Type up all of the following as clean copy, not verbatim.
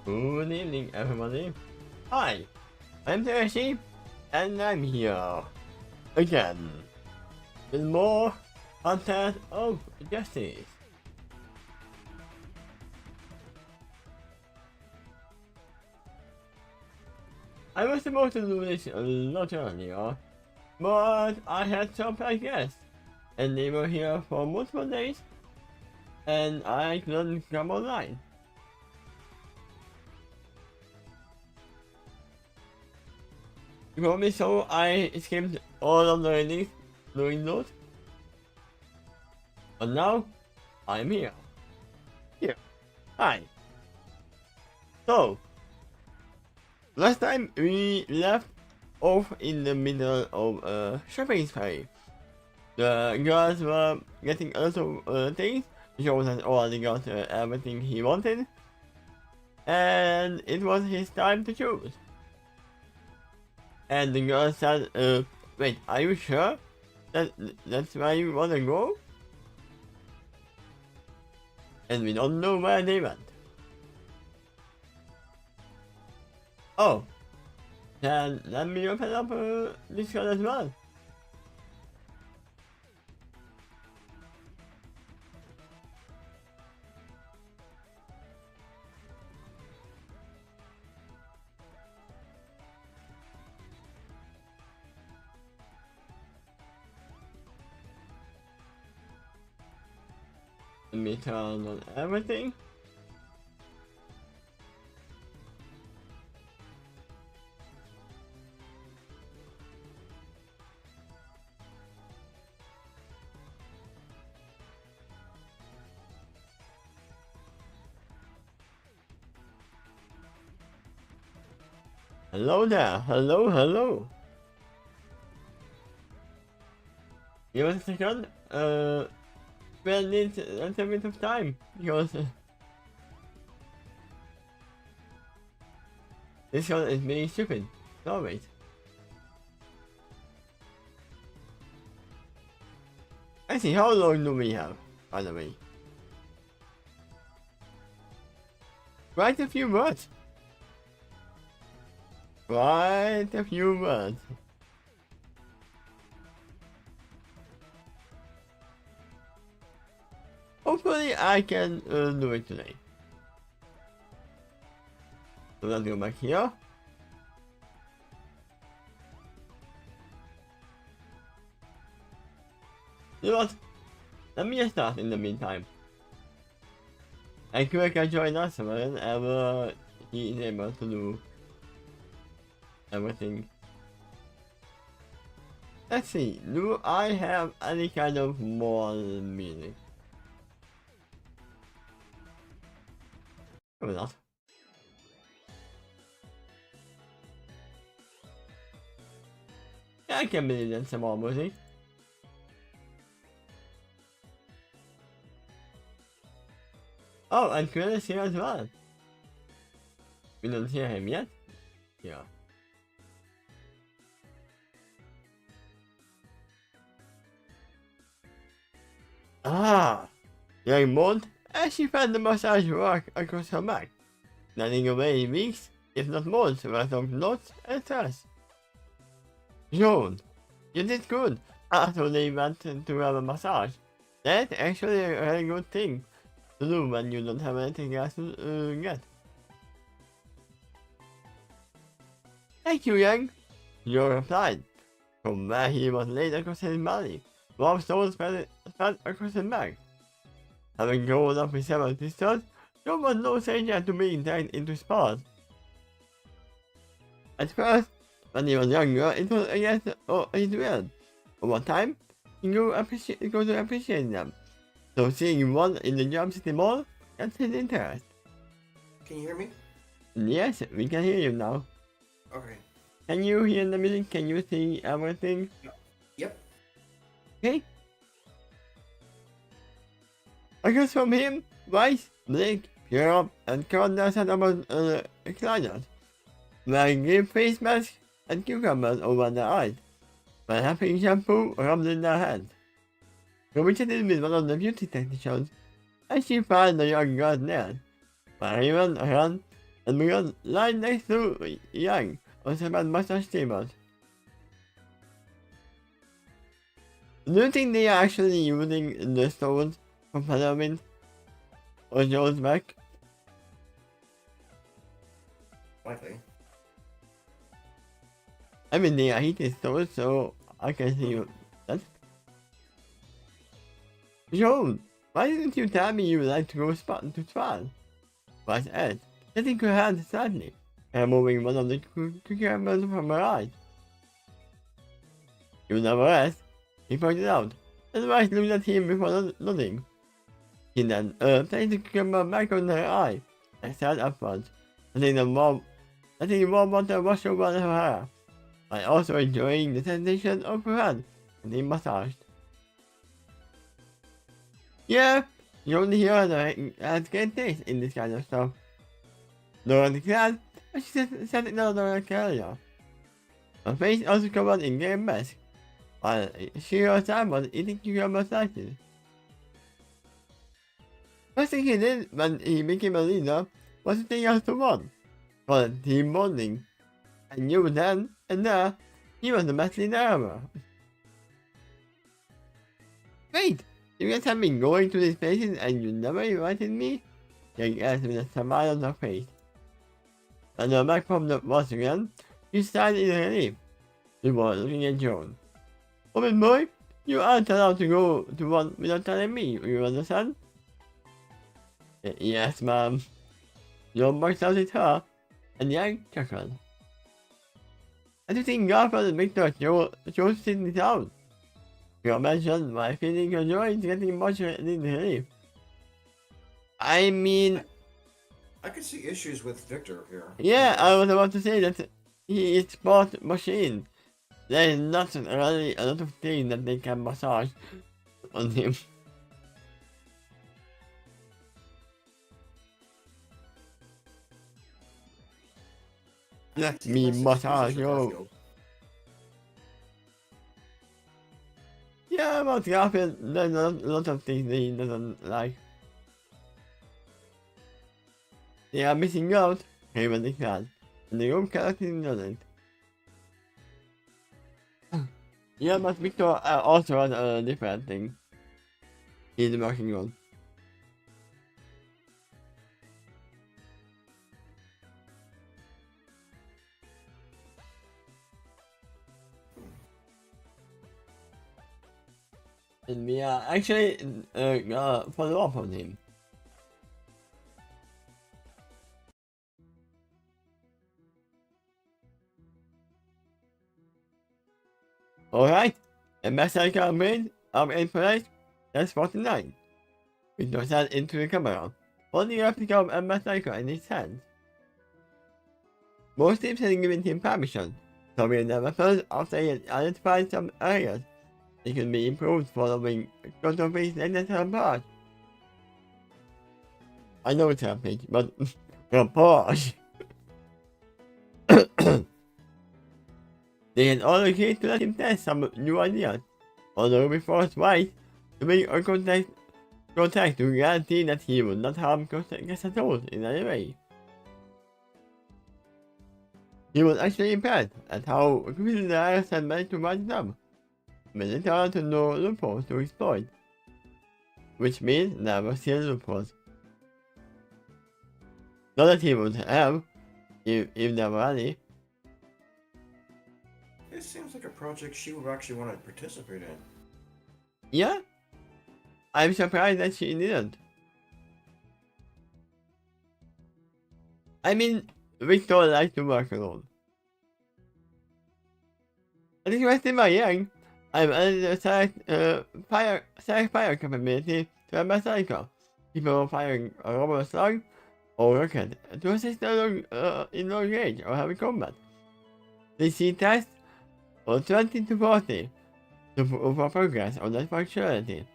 Good evening, everybody. Hi, I'm Trestwho, and I'm here again with more content of justice. I was supposed to do this a lot earlier, but I had surprise guests, and they were here for multiple days, and I couldn't come online. Probably so I skipped all of the release doing those. But now I'm here. Here. Hi. So last time we left off in the middle of a shopping spree. The girls were getting a lot of things. Joe had already got everything he wanted. And it was his time to choose. And the girl said, wait, are you sure that's where you wanna go? And we don't know where they went. Oh, then let me open up this one as well. Let me turn on everything. Hello there, hello. Give us a second, we'll need a little bit of time, because this one is being stupid. So wait. I see, how long do we have, by the way? Quite a few words. Quite a few words. Hopefully I can do it today. So let's go back here. You know what? Let me just start in the meantime. And Quick can join us whenever he is able to do everything. Let's see, do I have any kind of more music? Probably not. Yeah, I can believe in some more music. Oh, and Quill is here as well. We don't hear him yet? Yeah. Ah! Young Maud, as she felt the massage work across her back, letting away weeks, if not months, worth of knots and stress. Joan, you did good after they went to have a massage. That's actually a very good thing to do when you don't have anything else to get. Thank you, Young. Joe replied. From where he was laid across his body, warm stones spread across his back. Having grown up with several sisters, Joe was no stranger to being dragged into sports. At first, when he was younger, it was against his will. Over time, he grew to appreciate them. So seeing one in the Jump City Mall got his interest. Can you hear me? Yes, we can hear you now. Okay. Can you hear the music? Can you see everything? Yep. Okay. Across from him, Rice, Blake, Europe, and Corner sat about recliners, wearing green face masks and cucumbers over their eyes, while having shampoo rubbed in their hands. Ruby chatted with one of the beauty technicians as she found the young girl's nails, while he ran and began right next to Yang on several massage tables. Do you think they are actually using the stones from Parliament on Joe's back? Likely. I mean, they are heated stones, so I can see that. Joe, why didn't you tell me you would like to go spot to trial? Was Ed, setting her hand slightly, and moving one of the cucumbers from her eyes. You never asked, he pointed out, and Rice looked at him before nodding. He then placed the cucumber back on her eye, and sat upwards, letting warm water wash over her hair, while also enjoying the sensation of her hand being massaged. Yeah, you only hear has great taste in this kind of stuff. Nora declared, as she sat in another area. Her face also covered in grey mask, while she herself was eating cucumber slices. First thing he did when he became a leader was to take us to one, for team bonding. I knew then and there he was the best leader ever. Wait, you guys have been going to these places and you never invited me? She asked with a smile on her face. And her back from the boss again, she sighed in relief. She was looking at Joan. Woman boy, you aren't allowed to go to one without telling me, you understand? Yes, ma'am. Joan burst out at her, and Yang chuckled. I do think Garfield and Victor chose sitting down. You mentioned my feeling your joy is getting much in relief. I mean... I could see issues with Victor here. Yeah, I was about to say that he is sport machine. There is not really a lot of things that they can massage on him. Let me massage you. Yeah, about Garfield, there's a lot of things he doesn't like. They are missing out, Haven declared, and the room collecting doesn't. Yeah, but Victor also has a different thing he's working on. And we are actually follow up on him. Alright, a message made of in place, that's 49. Victor said into the camera, holding a replica of a message in his hand. Most teams had given him permission, so we never felt after he had identified some areas it could be improved following controversies later apart. I know it's happening, but apart. They had all agreed to let him test some new ideas, although before his right to make a contact to guarantee that he would not harm Casatos in any way. He was actually impressed at how quickly the Irish had managed to write it up, but it turned to no loopholes to exploit, which means there were still loopholes. Not that he would have, if there were any. It seems like a project she would actually want to participate in. Yeah? I'm surprised that she didn't. I mean, Victor likes to work alone. At least resting my young, I've added a select fire capability to my cycle. People firing a rubber slug or rocket to assist in long range or heavy combat. They see tests on 20 to 40 for progress on that functionality.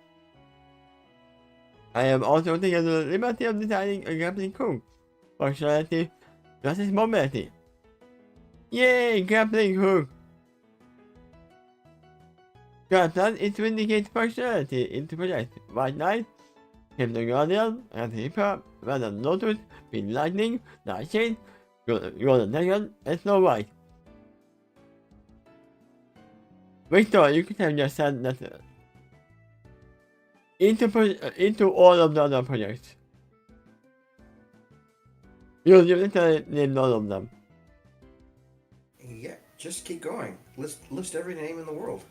I am also taking the liberty of designing a grappling hook functionality to assist mobility. Yay, grappling hook! Current plan is to indicate functionality into project right now. Him the Guardian, and Reaper, Red and Lotus, Green Lightning, Nightshade, Golden Dragon, and Snow White. Victor, you could have just said that into all of the other projects. You literally named all of them. Yeah, just keep going. List every name in the world.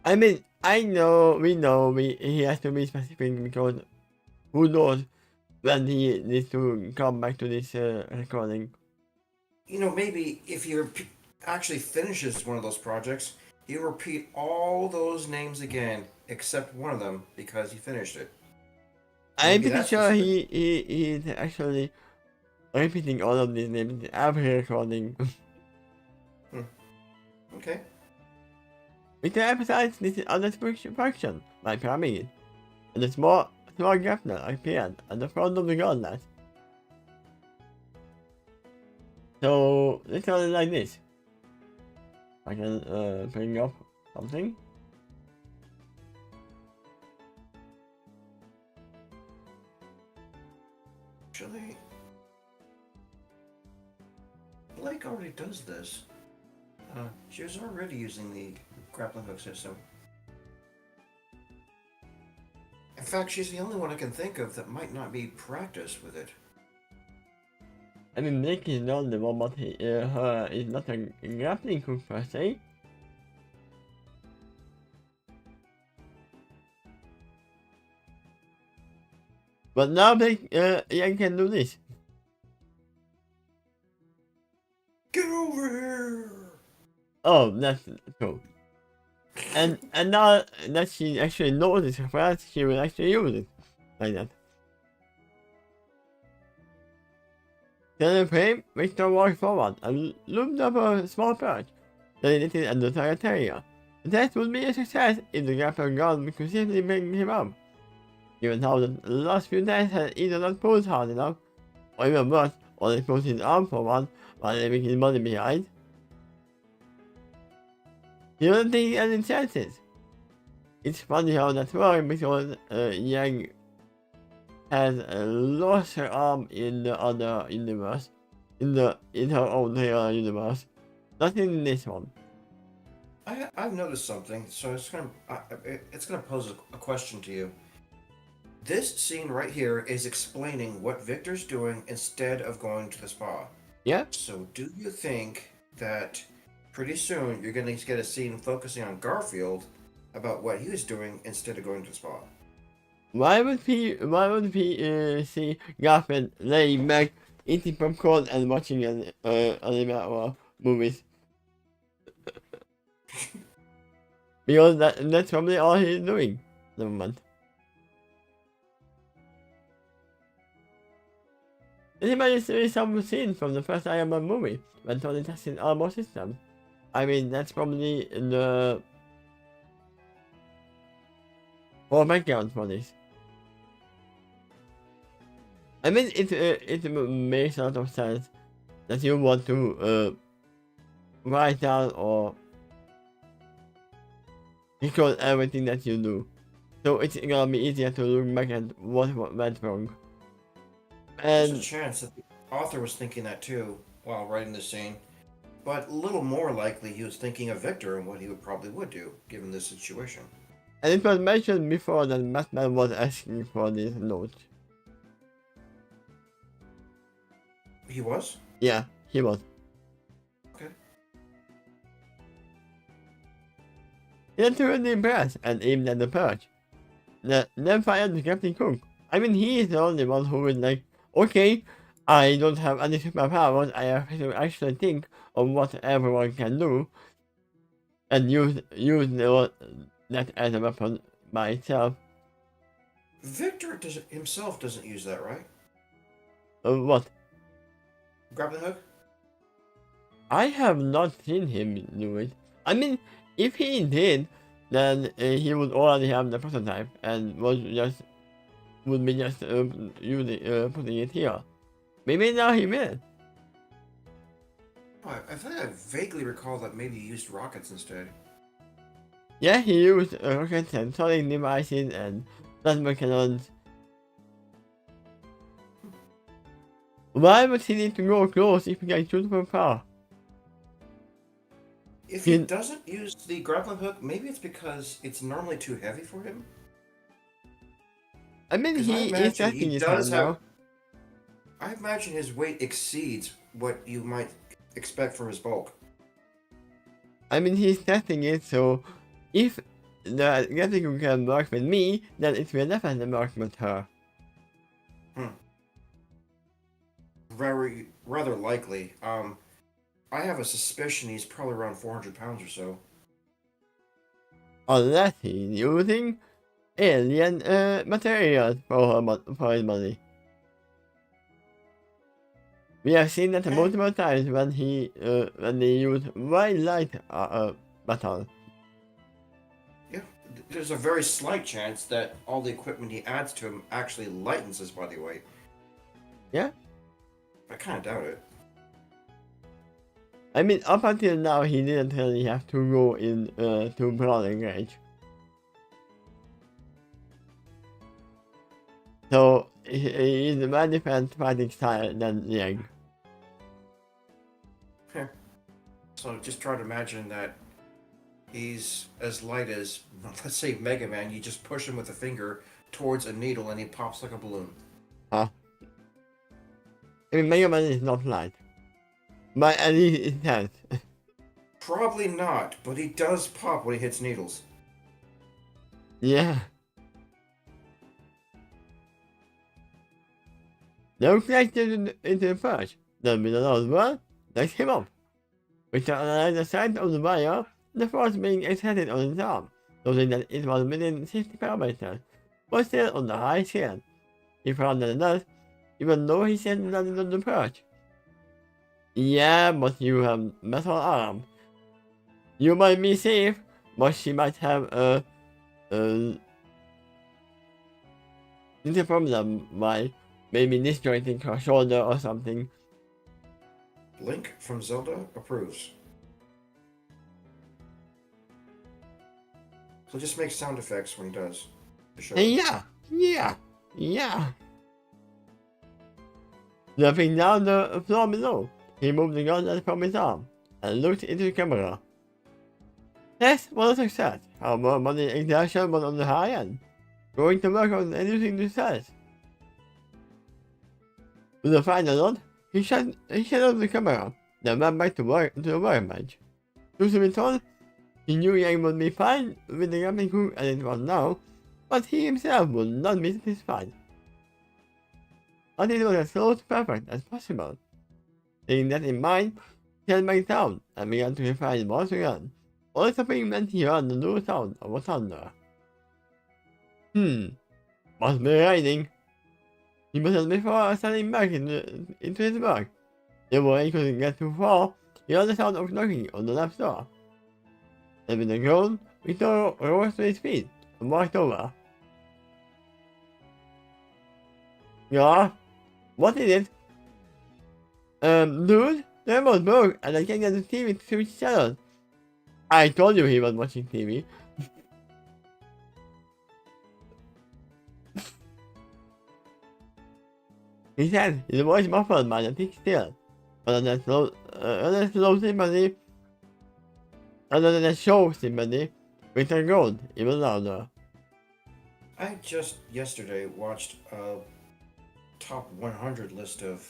I mean, he has to be specific because who knows when he needs to come back to this recording. Maybe if he actually finishes one of those projects, he'll repeat all those names again, except one of them, because he finished it. I'm pretty sure he is actually repeating all of these names every recording. Okay. With the emphasize this is other function by pyramid, and the small Grafner appeared at the front of the gauntlet. So literally like this. I can bring up something. Actually, Blake already does this. She was already using the grappling hook system. In fact, she's the only one I can think of that might not be practiced with it. I mean, Blake is not the one, but her is not a grappling hook per se. But now Blake Ian can do this. Get over here! Oh, that's cool. And now that she actually knows this first, she will actually use it like that. Then the frame, Victor walked forward and loomed up a small perch that he knitted under the area. The test would be a success if the grapple gun could safely bring him up. Given how the last few tests had either not pulled hard enough, or even worse, only pushed his arm forward while leaving his body behind. He wasn't taking any chances. It's funny how that's works because Yang has lost her arm in the other universe, in her own real universe, not in this one. I've noticed something, so it's gonna pose a question to you. This scene right here is explaining what Victor's doing instead of going to the spa. Yeah. So do you think that pretty soon you're gonna get a scene focusing on Garfield about what he was doing instead of going to the spa? Why would we see Garfield laying back, eating popcorn and watching anime movies? Because that's probably all he's doing at the moment. Anybody see some scene from the first Iron Man movie when Tony tested armor systems? I mean, that's probably the whole background for this. I mean, it makes a lot of sense that you want to write down or record everything that you do, so it's gonna be easier to look back at what went wrong. And there's a chance that the author was thinking that too while writing the scene, but a little more likely he was thinking of Victor and what he would do given this situation. And it was mentioned before that Batman was asking for this note. He was? Yeah, he was. Okay. He then threw the brass and aimed at the perch. Then fired the Captain Cook. I mean, he is the only one who is like, okay, I don't have any superpowers, I have to actually think of what everyone can do and use that as a weapon by itself. Victor himself doesn't use that, right? What? Grappling hook? I have not seen him do it. I mean, if he did, then he would already have the prototype and would be just putting it here. Maybe now he will. Oh, I think I vaguely recall that maybe he used rockets instead. Yeah, he used rockets and sonic devices and plasma cannons. Why would he need to go close if he can shoot from far? If he doesn't use the grappling hook, maybe it's because it's normally too heavy for him. I mean, he is testing his hand now. I imagine his weight exceeds what you might expect from his bulk. I mean, he's testing it, so if the grappling hook can work with me, then it will definitely work with her. Rather likely. I have a suspicion he's probably around 400 pounds or so. Unless he's using alien materials for his money. We have seen that multiple times when they use white light metal. Yeah, there's a very slight chance that all the equipment he adds to him actually lightens his body weight. Yeah? I kind of doubt it. I mean, up until now, he didn't really have to go in to brawling range. So, he's a very different fighting style than Yang. So just try to imagine that he's as light as, let's say, Mega Man. You just push him with a finger towards a needle and he pops like a balloon. Huh? I mean, Mega Man is not light. But at least it's tense. Probably not, but he does pop when he hits needles. Yeah. No connected into the first. The middle of the world, lights him up. We can analyze the size of the wire, the force being exerted on his arm, noting that it was within 60 parameters, but still on the high scale. He found that enough, even though he said landed on the perch. Yeah, but you have metal arm. You might be safe, but she might have a little problem by maybe disjointing her shoulder or something. Link from Zelda approves. So just make sound effects when he does. Yeah. Jumping down the floor below, he moved the gun from his arm and looked into the camera. This was a success. However, money exertion was on the high end, going to work on reducing the stress. With a final nod, he shut off the camera, then went back to the workbench. Truth to be told, he knew Yang would be fine with the grappling hook as it was now, but he himself would not be satisfied. Until it was as close to perfect as possible. Taking that in mind, he headed back down and began to refine the balls again, only stopping when he heard the low sound of a thunder. Must be raining. He muttered before standing back into his work. Before he couldn't get too far, he heard the sound of knocking on the left door. And with a groan, Victor rose to his feet and walked over. Yeah? What is it? Dude, the remote broke and I can't get the TV to switch channels. I told you he was watching TV. He said, his voice muffled by the thick steel. Other than show sympathy, Victor groaned even louder. I just yesterday watched a top 100 list of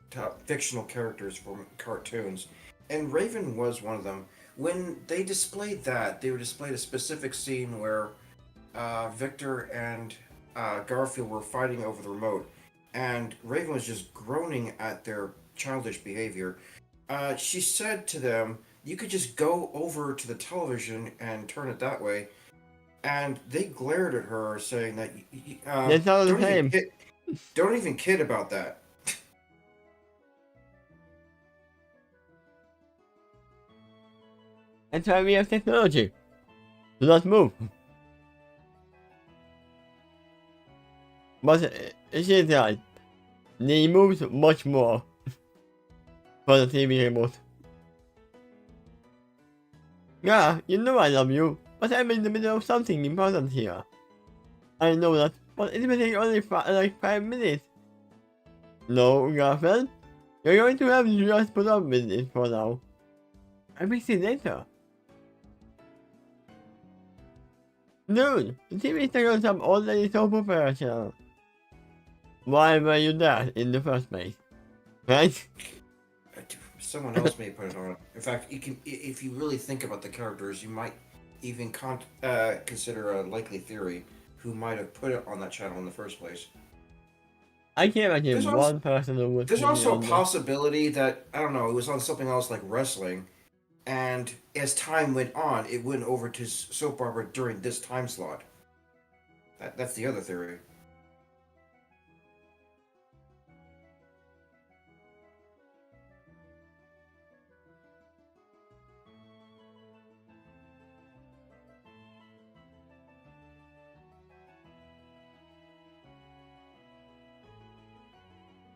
top fictional characters from cartoons, and Raven was one of them. When they displayed that, they displayed a specific scene where Victor and Garfield were fighting over the remote, and Raven was just groaning at their childish behavior. She said to them, you could just go over to the television and turn it that way. And they glared at her, saying that It's not the same. Don't even kid about that. That's why we have technology. Do not move. But she's right. He moves much more for the TV remote. Yeah, you know I love you, but I'm in the middle of something important here. I know that, but it will take only like 5 minutes. No, girlfriend, you're going to have to just put up with it for now. I'll fix it later. Dude, the TV signals have already so professional. Why were you there in the first place? Right? Someone else may put it on. In fact, you can, if you really think about the characters, you might even consider a likely theory who might have put it on that channel in the first place. I can't There's imagine also one person who would there's put it also a on the... possibility that I don't know, it was on something else like wrestling, and as time went on, it went over to soap opera during this time slot. That's the other theory.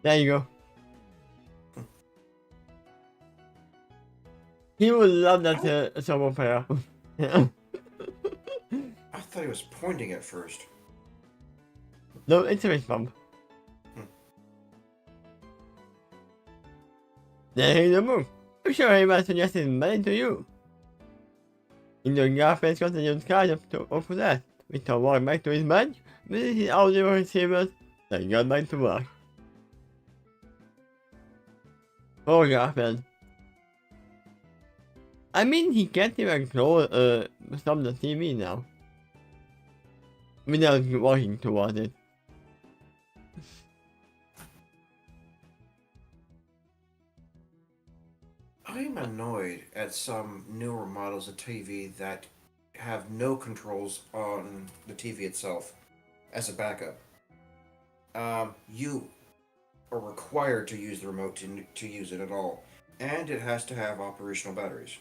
There you go. He would love that soap opera. I thought he was pointing at first. No, it's a fist bump. Then here's the move. I'm sure he was suggesting money to you. In the graphics continued kind of that. Mr. walked back to his bench, with his audio receivers, then got back to work. Poor Garfield. I mean, he can't even stop the TV now. Without walking towards it. I'm annoyed at some newer models of TV that have no controls on the TV itself as a backup. You are required to use the remote to use it at all, and it has to have operational batteries.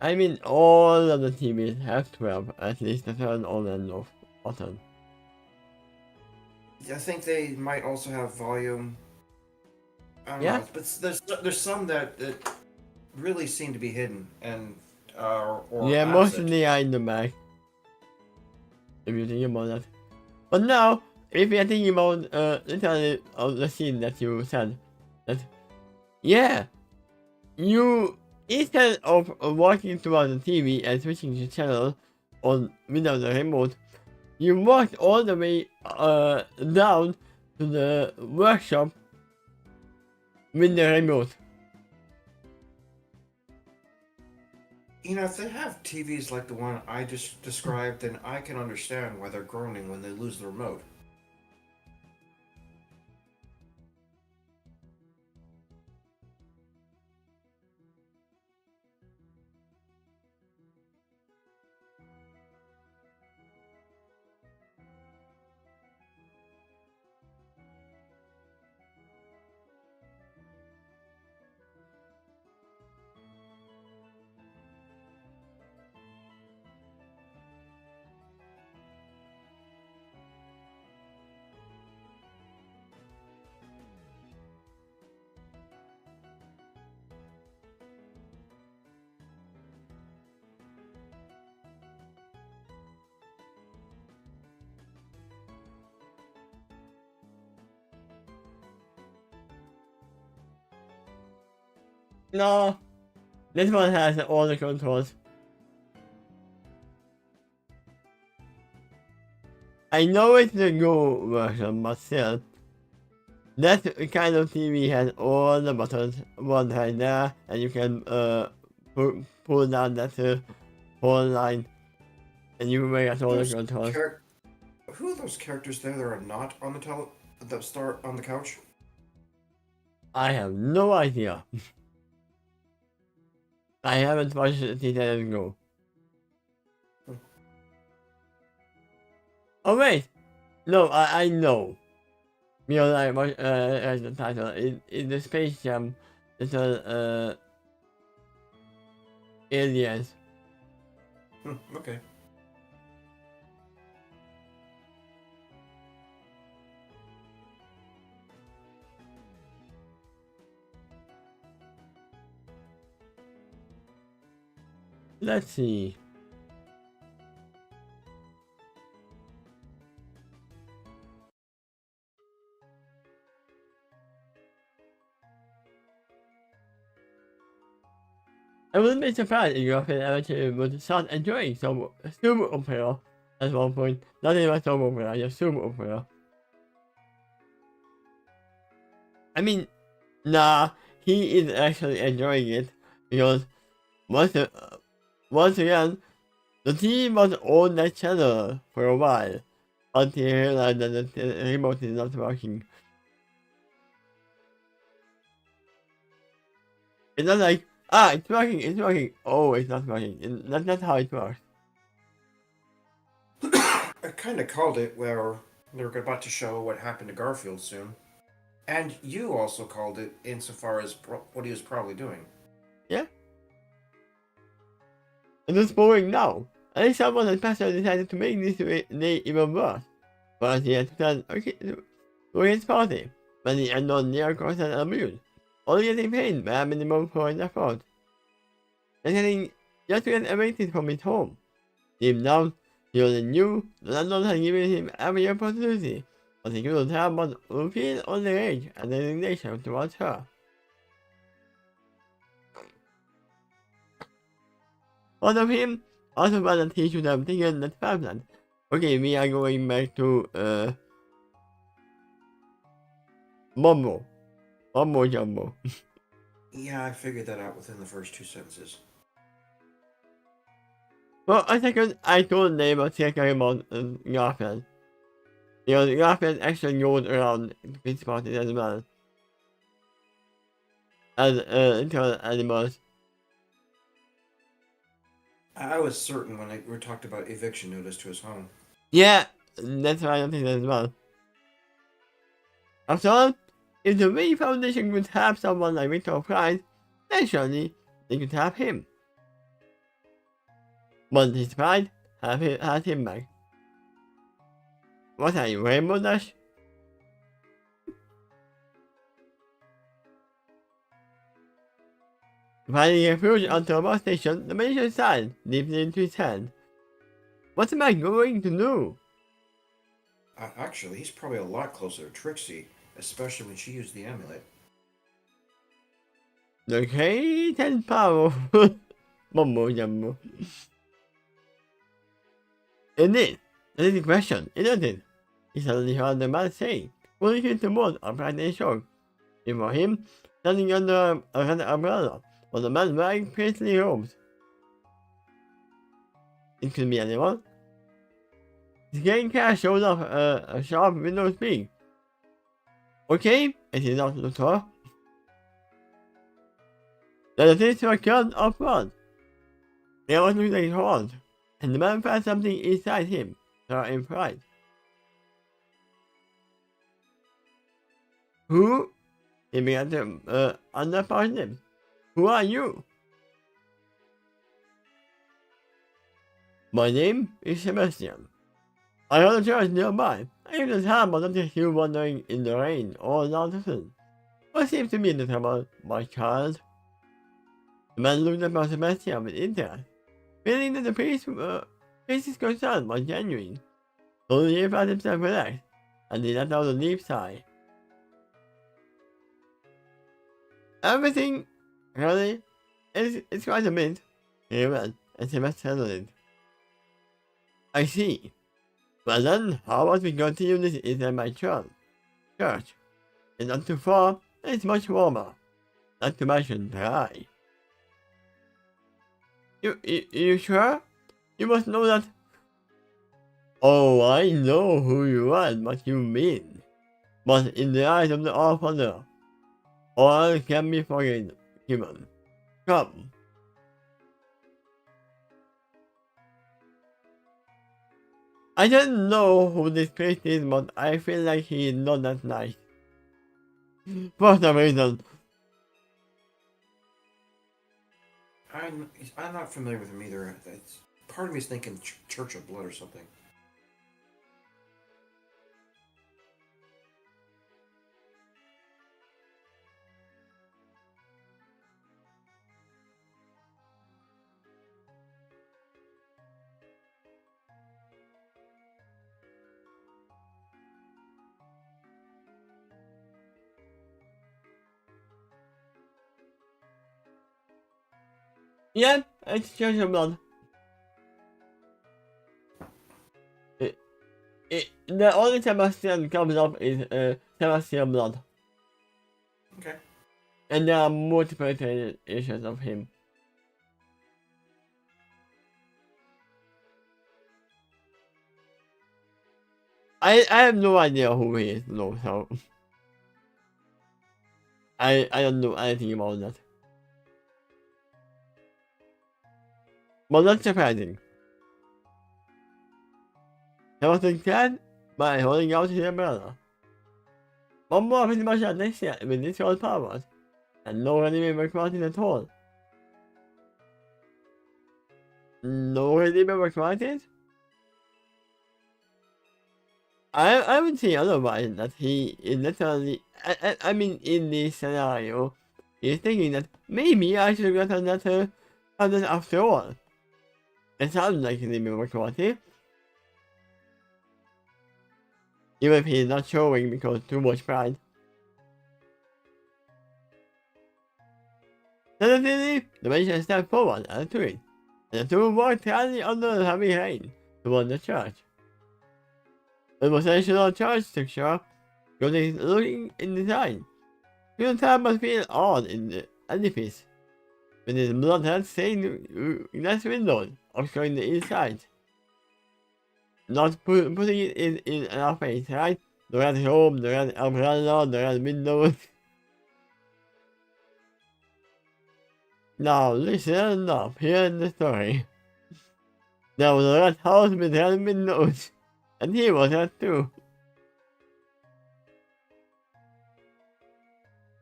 I mean, all of the TVs have to have at least a turn on and off button. I think they might also have volume. I don't Yeah? know, but there's some that really seem to be hidden and or Yeah, absent. mostly are in the back. If you think about that. But now, if you're thinking about literally the scene that you said, that yeah, you instead of walking towards the TV and switching the channel on without the remote, you walked all the way down to the workshop with the remote. You know, if they have TVs like the one I just described, then I can understand why they're groaning when they lose the remote. No, this one has all the controls. I know it's the Go version, but still. That kind of TV has all the buttons, one right there, and you can pull down that whole line, and you may get all the controls. Who are those characters there that are not on the that start on the couch? I have no idea. I haven't watched Titanic Go. Oh wait, no, I know. Because I watched the title in the Space Jam. It's aliens. Okay. Let's see. I wouldn't be surprised if Garfield eventually would start enjoying some super opera at one point. Not even some opera, just super opera. I mean, nah, he is actually enjoying it because once again, the team was on that channel for a while until he realized that the remote is not working. It's not like, it's working. Oh, it's not working. That's not how it works. I kind of called it where they're about to show what happened to Garfield soon. And you also called it insofar as what he was probably doing. Yeah? And it's boring now. At least someone has passionately decided to make this day even worse. But he had to turn to his party, when the unknown near constant amused, only getting paid by a minimum for his effort. And getting just to get evicted from his home. Deep down, he only knew the unknown had given him every opportunity, but he couldn't help but feel on the rage and the indignation towards her. One of him also felt that he should have taken that path. Okay, we are going back to Mumbo. Mumbo Jumbo. Yeah, I figured that out within the first 2 sentences. For a second, I told name of Secretary about Garfield. Because Garfield actually goes around his parties as well. As internal animals. I was certain when we talked about eviction notice to his home. Yeah, that's why I don't think that as well. After all, if the Wii Foundation could have someone like Victor Price, then surely they could have him. But his pride had him back. What are you, Rainbow Dash? Finding refuge onto a bus station, the magician sighed deeply into his hand. What am I going to do? Actually, he's probably a lot closer to Trixie, especially when she used the amulet. The great and powerful Mumbo Jumbo. Indeed, that is the question, isn't it? He suddenly heard the man say, pulling him towards a bright shock. Before him, standing under a red umbrella, was a man wearing priestly robes. It could be anyone. His green cat showed off a sharp widow's beak. Okay, it is not Luthor. The things were cut off front. There was looking like horns, and the man felt something inside him, stir in pride. Who? He began to underpart him. Who are you? My name is Sebastian. I heard a church nearby. I am the time of the you wandering in the rain all afternoon. What seems to be the trouble, my child? The man looked at Sebastian with interest, feeling that the priest's concern was genuine. Slowly he felt himself relaxed, and he let out a deep sigh. Everything, really, it's quite a bit, he read, and Sebastian nodded. I see. Well then, how about we continue this in my church? It's not too far, and it's much warmer. Not to mention dry. You sure? You must know that. Oh, I know who you are and what you mean. But in the eyes of the All-Father, all can be forgiven. Come. I don't know who this priest is, but I feel like he is not that nice. For some reason. I'm not familiar with him either. Part of me is thinking Church of Blood or something. Yeah, it's just a blood. The only Sebastian comes up is Sebastian blood. Okay. And there are multiple issues of him. I have no idea who he is though, so I don't know anything about that. But not surprising. Sebastian can by holding out his umbrella. One more pretty much at this year with this old powers, and no enemy required at all. No enemy required? I would say otherwise that he is literally, I mean in this scenario, he's thinking that maybe I should have gotten that after all. It sounds like an enemy required. Even if he's not showing because too much pride. Suddenly, the magician stepped forward and to it, and the two walked calmly under the heavy rain toward the church. The processional church structure was looking in design. The time must feel odd in the edifice, with its bloodhead stained glass windows obscuring the inside. Not putting it in our face, right? The red home, the red umbrella, the red windows. Now listen up, hear the story. There was a red house with red windows, and he was red too.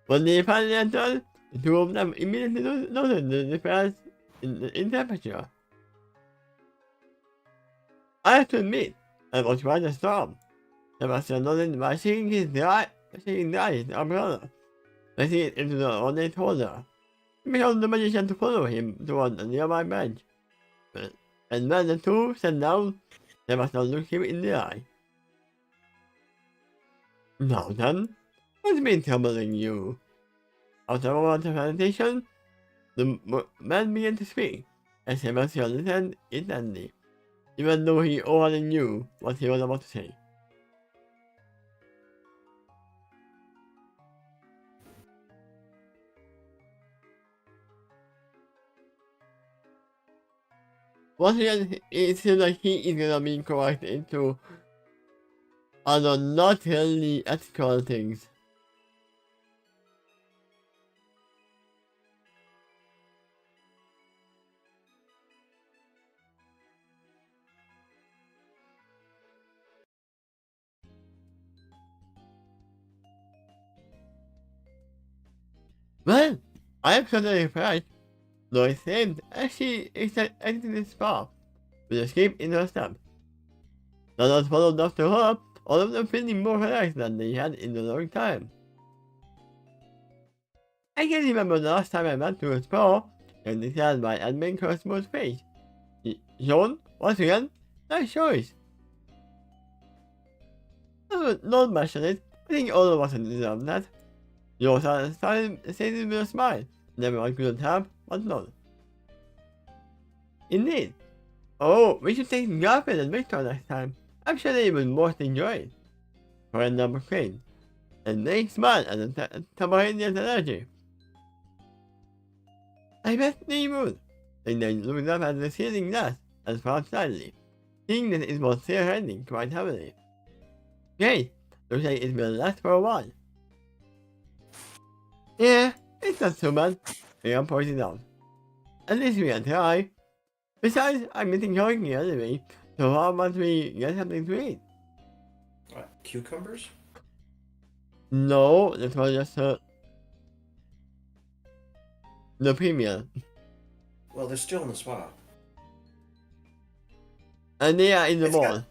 When they finally entered, the two of them immediately noted the difference in temperature. I have to admit, I was quite a storm. Sebastian nodded by shaking his umbrella, placing it into the ornate holder. He beckoned the magician to follow him toward a nearby bench. And when the two sat down, Sebastian looked him in the eye. Now then, what's been troubling you? After a moment of hesitation, the man began to speak, and Sebastian listened intently, even though he already knew what he was about to say. Once again, it seems like he is gonna be correct into other not really ethical things. Well, I am certainly surprised, though it seemed as she exited the spa with a skip in her step. The others followed after her, all of them feeling more relaxed than they had in a long time. I can't remember the last time I went to a spa, and they said my admin customer's face. John, once again, nice choice. Don't mention it, I think all of us deserve that. John started saying with a smile, and everyone couldn't help but nod. Indeed. Oh, we should take Garfield and Victor next time. I'm sure they will most enjoy it. For a number crane. And they smile at the Tamarinian's energy. I bet they would. And then looked up at the ceiling glass and frowned slightly, seeing that it was still raining quite heavily. Great, looks like it will last for a while. Yeah, it's not so bad, Leon pointed out. At least we can try. Besides, I'm missing hungry anyway, so how about we get something to eat? What, cucumbers? No, that was just the premier. Well, they're still in the spa. And they are in the It's mall. got-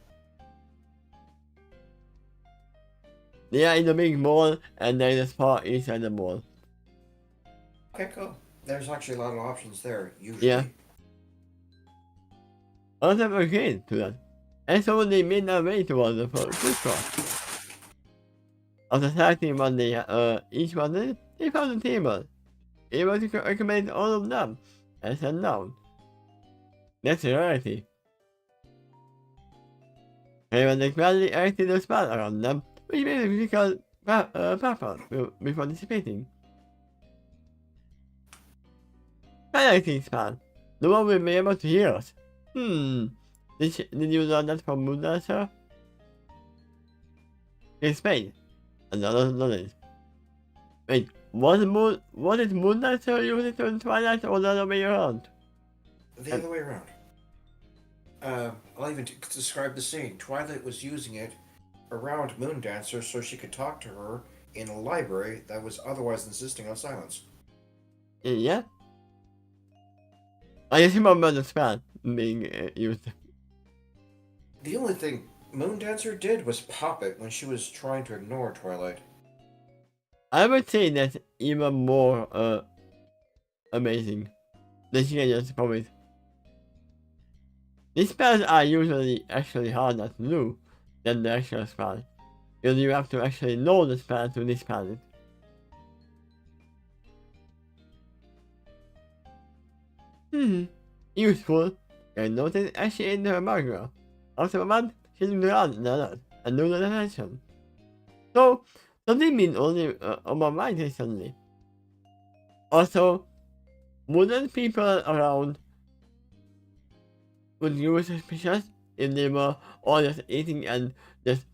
They are in the big mall, and there's a spa inside the mall. Okay, cool. There's actually a lot of options there, usually. Yeah. Others agreed to that, and so they made their way towards the food court. After selecting what they each wanted, they found a table, able to accommodate all of them, as unknown. That's reality. They were gladly acted a spell around them, which made it difficult purpose before dissipating. Highlighting spell. No one will be able to hear us. Did you learn that from Moondancer? Explain. Another knowledge. Wait, was it Moondancer used it in Twilight or the other way around? The other way around. I'll even describe the scene. Twilight was using it around Moondancer so she could talk to her in a library that was otherwise insisting on silence. Yeah? I just remember the spell being used. The only thing Moondancer did was pop it when she was trying to ignore Twilight. I would say that's even more amazing than she can just pop it. These spells are usually actually harder to do than the actual spell, because you have to actually know the spell to dispel it. Useful. I noticed actually in her background. After a month, she looked around and alert, and knew the attention. So, something mean only on my mind recently. Also, wouldn't people around would you be suspicious if they were all just eating and just...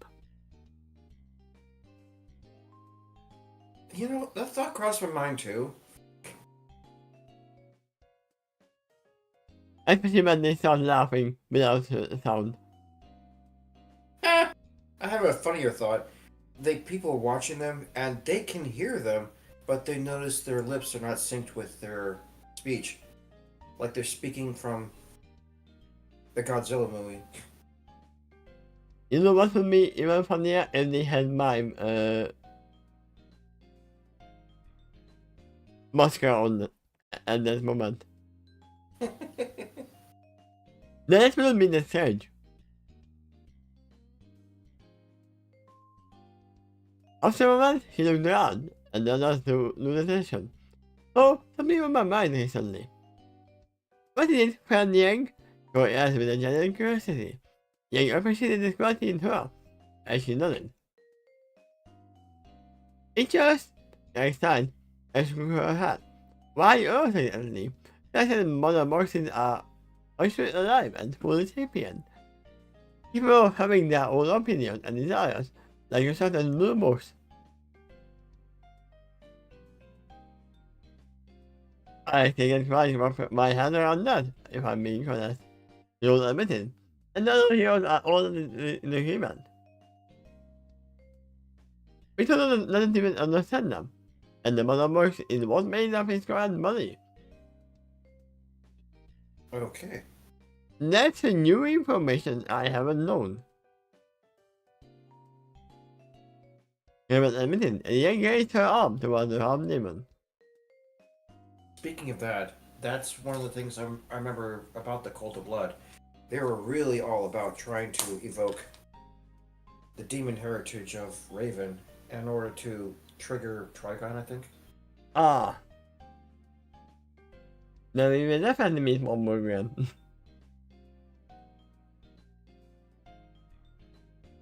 You know, that thought crossed my mind too. Especially when they start laughing without a sound. I have a funnier thought. People are watching them and they can hear them, but they notice their lips are not synced with their speech. Like they're speaking from the Godzilla movie. You know what would be even funnier if they had mime mascara on at that moment. That will be the surge. After a moment, he looked around and then asked to lose attention. Oh, something on my mind recently. What is it, friend Yang? Joy asked with a genuine curiosity. Yang appreciated the quality in her, as she nodded. It just, Yang sighed, and shook her head. Why urgently? That said Mother Morrisons are actually alive and fully sapient. People having their own opinions and desires, like a certain blue books. I can't quite wrap my head around that, if I'm being honest. You'll admit it. And other heroes are all in agreement. Victor doesn't even understand them, and the mother works in what made up his grandmother. Okay. That's a new information I haven't known. Haven't admitted, and Yang raised her arm towards the hobgoblin. Speaking of that, that's one of the things I remember about the Cult of Blood. They were really all about trying to evoke the demon heritage of Raven in order to trigger Trigon, I think. Ah. Now we will definitely meet one more again.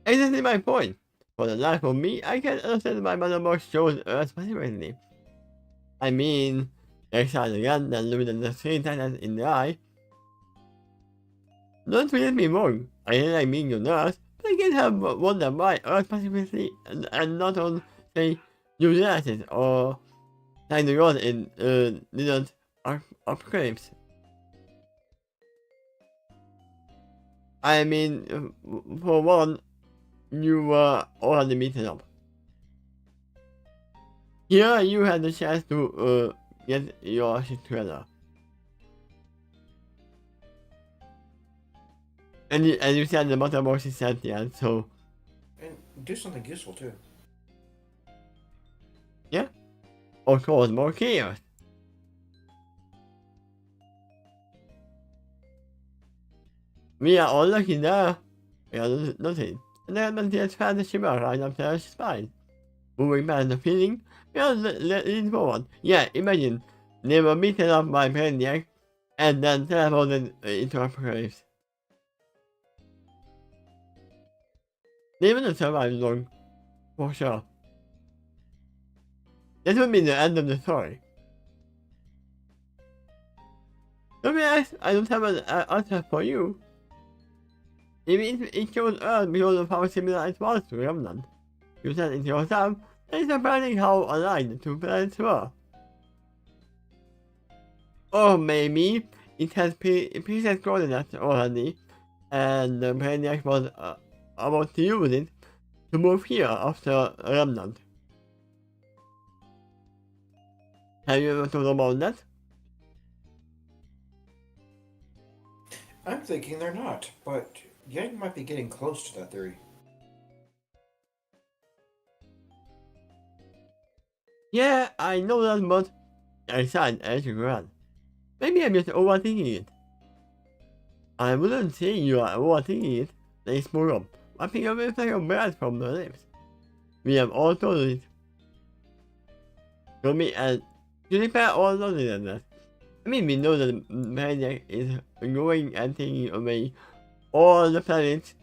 Exactly my point. For the life of me, I can't understand why Mother Morse shows Earth specifically. I mean, exile again, then losing the same time in the eye. Don't get me wrong, I really like being on Earth, but I can't help wonder why Earth specifically and not on, say, New Genesis or like the God in didn't apocalypse. I mean, for one, you were already meeting up. Here you had the chance to get your shit together. And you said the mother box is sentient, so... And do something useful too. Yeah. Or cause more chaos. We are all lucky there. We are nothing. And then when the found the shimmer right up their spine. Moving past the feeling, we are leaning forward. Yeah, imagine. They were beaten up by Brainiac, and then teleported into apocalypse. They wouldn't survive long, for sure. This would be the end of the story. Don't be asked, I don't have an answer for you. Maybe it chose Earth because of how similar it was to Remnant. You said it yourself, it's surprising how alike the two planets were. Or maybe it has precise coordinates already, and the Brainiac was about to use it to move here after Remnant. Have you ever thought about that? I'm thinking they're not, but Yang might be getting close to that theory. Yeah, I know that, but I sighed as you ran. Maybe I'm just overthinking it. I wouldn't say you are overthinking it. They spoke up, wiping away of breath from their lips. We have all told it. Tommy and Juniper all nodded at that. I mean, we know that Maniac is going and taking away all the planets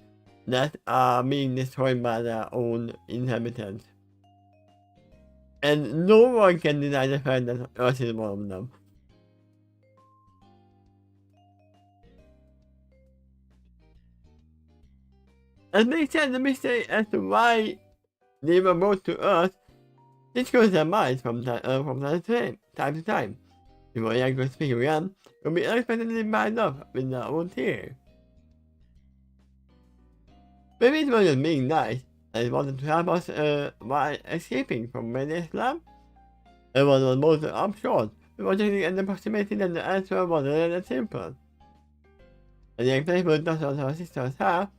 that are being destroyed by their own inhabitants. And no one can deny the fact that Earth is one of them. It makes sense the mystery as to why they were brought to Earth. This goes their minds from time to time. Before Yang could speak again, would be unexpectedly lined up with their own theory. Maybe it wasn't being nice, and it wanted to help us while escaping from Maniac's lab. Everyone was both upshort, watching an approximation that the answer was rather simple. And the playful dust on her sister's hair,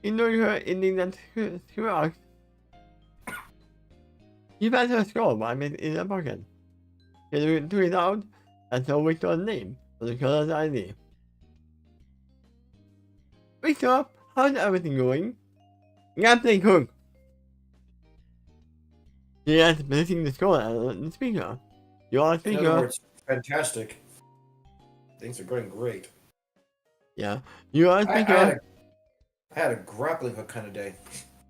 ignoring her indignant remarks. She found her scroll by in her pocket. She took it out and saw Victor's name on the color's ID. Victor, how's everything going? Captain Cook. She asked, placing the scroll on the speaker. You are a speaker. In other words, fantastic. Things are going great. Yeah. You are a speaker. I had a grappling hook kind of day.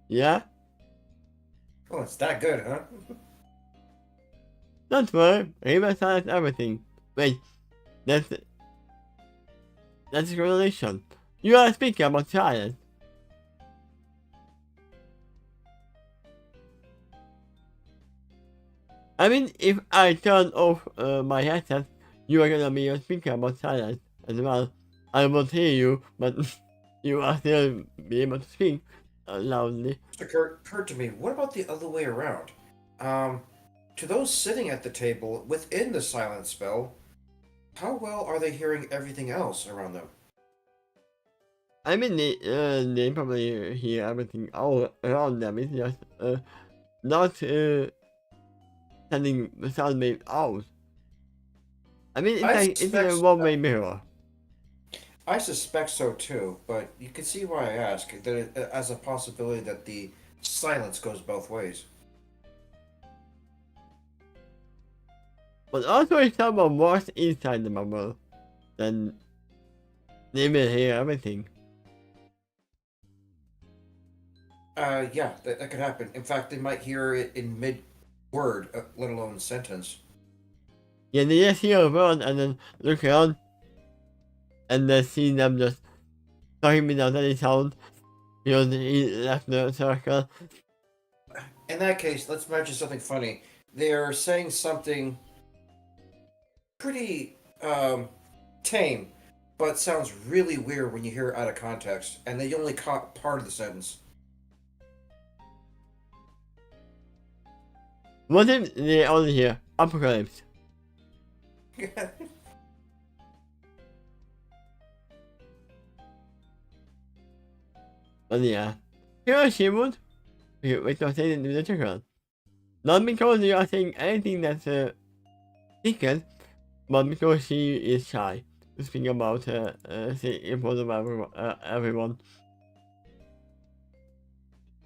Yeah? Oh, it's that good, huh? Don't worry, River silenced everything. Wait, that's a correlation. You are speaking about silence. I mean, if I turn off my headset, you are gonna be a speaker about silence as well. I won't hear you, but you are still be able to speak loudly. It occurred to me, what about the other way around? To those sitting at the table within the silence spell, how well are they hearing everything else around them? I mean, they probably hear everything all around them. It's just not sending the sound wave out. I mean, it's a one-way mirror. I suspect so too, but you can see why I ask. That as a possibility that the silence goes both ways. But also, if someone walks inside the bubble, then they will hear everything. Yeah, that could happen. In fact, they might hear it in mid-word, let alone sentence. Yeah, they just hear a word and then look around, and then see them just talking without any sound, because he left the circle. In that case, let's imagine something funny. They're saying something pretty tame, but sounds really weird when you hear it out of context, and they only caught part of the sentence. What if they only hear apocalypse? But yeah, here she would. Wait, I say it in the chicken. Not because you are saying anything that's secret, but because she is shy to speak about in front of everyone.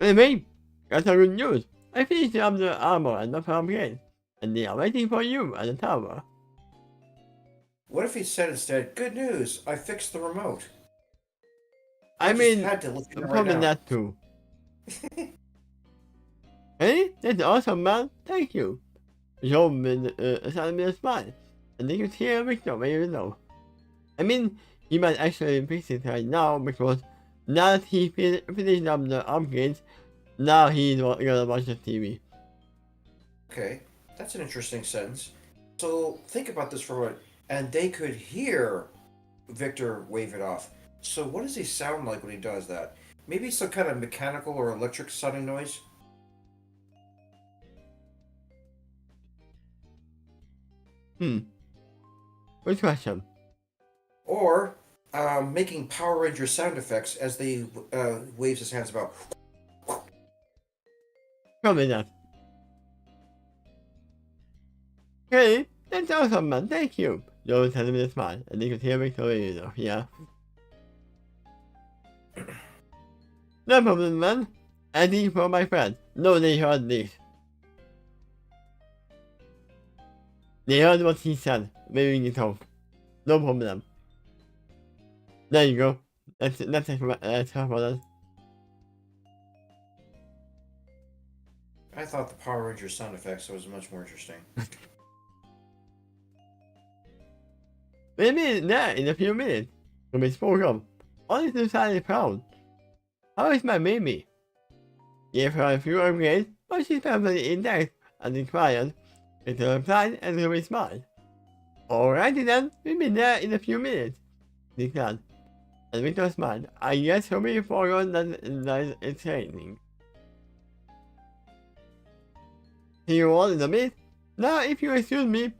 Anyway, that's a good news. I finished up the armor and the farm gate, and they are waiting for you at the tower. What if he said instead, "Good news, I fixed the remote." I I just mean, had to let you know right probably now. that too. Hey, that's awesome, man. Thank you. Joe sent me a smile. And you could hear Victor very low. I mean, he might actually fix it right now because now that he finished up the upgrades, now he's gonna watch the TV. Okay, that's an interesting sentence. So think about this for a moment. And they could hear Victor wave it off. So what does he sound like when he does that? Maybe some kind of mechanical or electric sounding noise? Good question. Or making Power Ranger sound effects as they waves his hands about. Probably not. Hey, that's awesome, man. Thank you. Joe sent me a smile. And you could hear Victor very low. Yeah. No problem, man. I think for my friend. No, they heard this. They heard what he said. Maybe we can talk. No problem. There you go. That's how for that. I thought the Power Ranger sound effects was much more interesting. Maybe that in a few minutes. When we spoke up. Only to slightly proud. How is my baby? Gave her a few upgrades, but she's perfectly intact and inquired. Victor replied and Ruby smiled. Alrighty then, we'll be there in a few minutes. Declared. And Victor smiled. I guess Ruby forgot that it's raining. He rolled a bit. Now if you excuse me,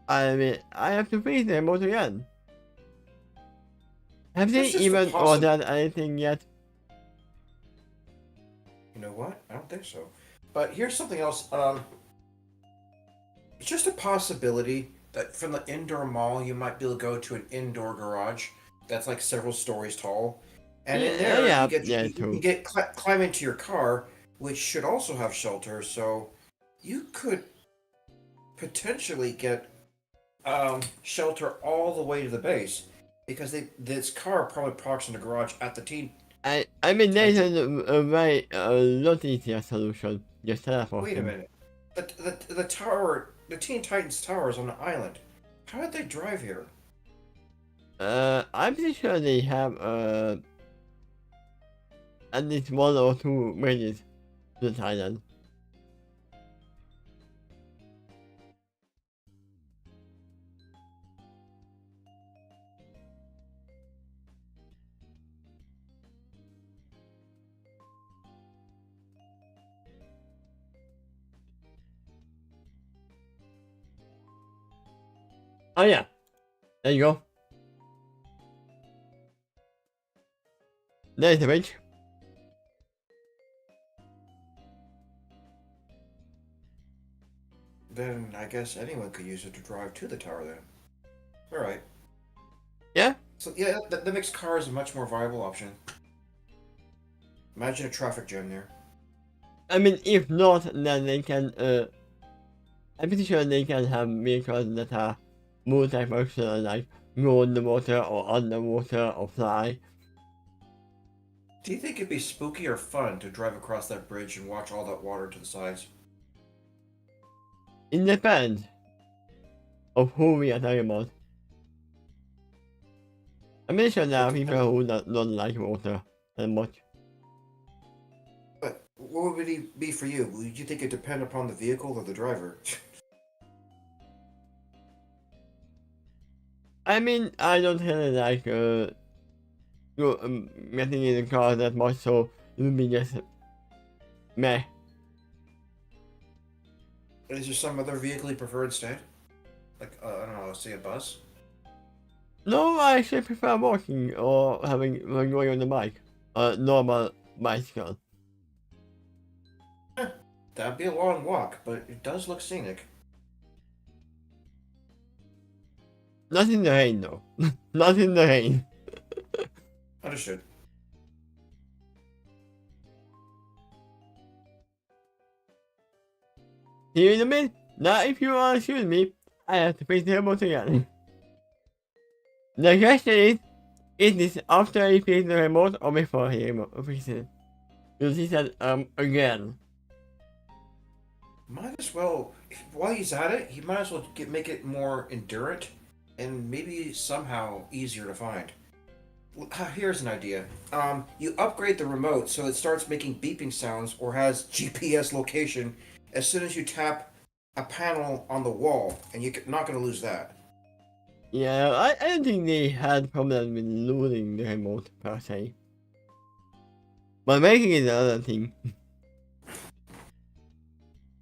I have to fix the remote again. Have they That's just a even ordered anything yet? You know what? I don't think so. But here's something else. It's just a possibility that from the indoor mall you might be able to go to an indoor garage that's like several stories tall, and in there True. you get climb into your car, which should also have shelter. So you could potentially get shelter all the way to the base because this car probably parks in the garage at the team. I mean, there's a very lot easier solution. Just teleport Wait a him. minute. The tower, the Teen Titans Tower is on the island. How did they drive here? I'm pretty sure they have at least one or two bridges to Thailand. Oh yeah, there you go. There's the bridge. Then I guess anyone could use it to drive to the tower then. Alright. Yeah. So yeah, that makes cars a much more viable option. Imagine a traffic jam there. I mean, if not, then they can. I'm pretty sure they can have vehicles that are multifunctional, like go in the water or underwater or fly. Do you think it'd be spooky or fun to drive across that bridge and watch all that water to the sides? It depends of who we are talking about. I'm pretty sure there are people who don't like water that much. But what would it be for you? Would you think it depend upon the vehicle or the driver? I mean, I don't really like getting in the car that much, so it would be just meh. Is there some other vehicle you prefer instead? Like, I don't know, say a bus? No, I actually prefer walking or going on the bike. Normal bicycle. That'd be a long walk, but it does look scenic. Not in the rain though. Not in the rain. Understood. See you in a minute. Now if you excuse me, I have to face the remote again. The question is this after he picks the remote or before he picks it? You'll see that again. Might as well, while he's at it, he might as well make it more endurant and maybe somehow easier to find. Here's an idea. You upgrade the remote so it starts making beeping sounds or has GPS location as soon as you tap a panel on the wall, and you're not going to lose that. Yeah, I don't think they had problem with losing the remote per se. But making it another thing.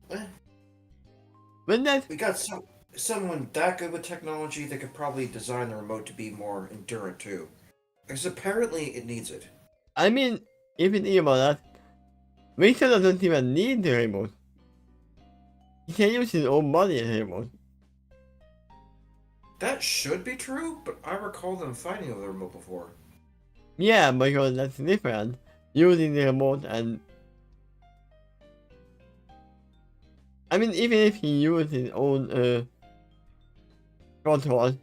Eh, But that, we got someone that good with technology that could probably design the remote to be more endurant too. Because apparently it needs it. I mean, if you think about that, Victor doesn't even need the remote. He can use his own body as a remote. That should be true, but I recall them fighting over the remote before. Yeah, because that's different. Using the remote and... I mean, even if he used his own control,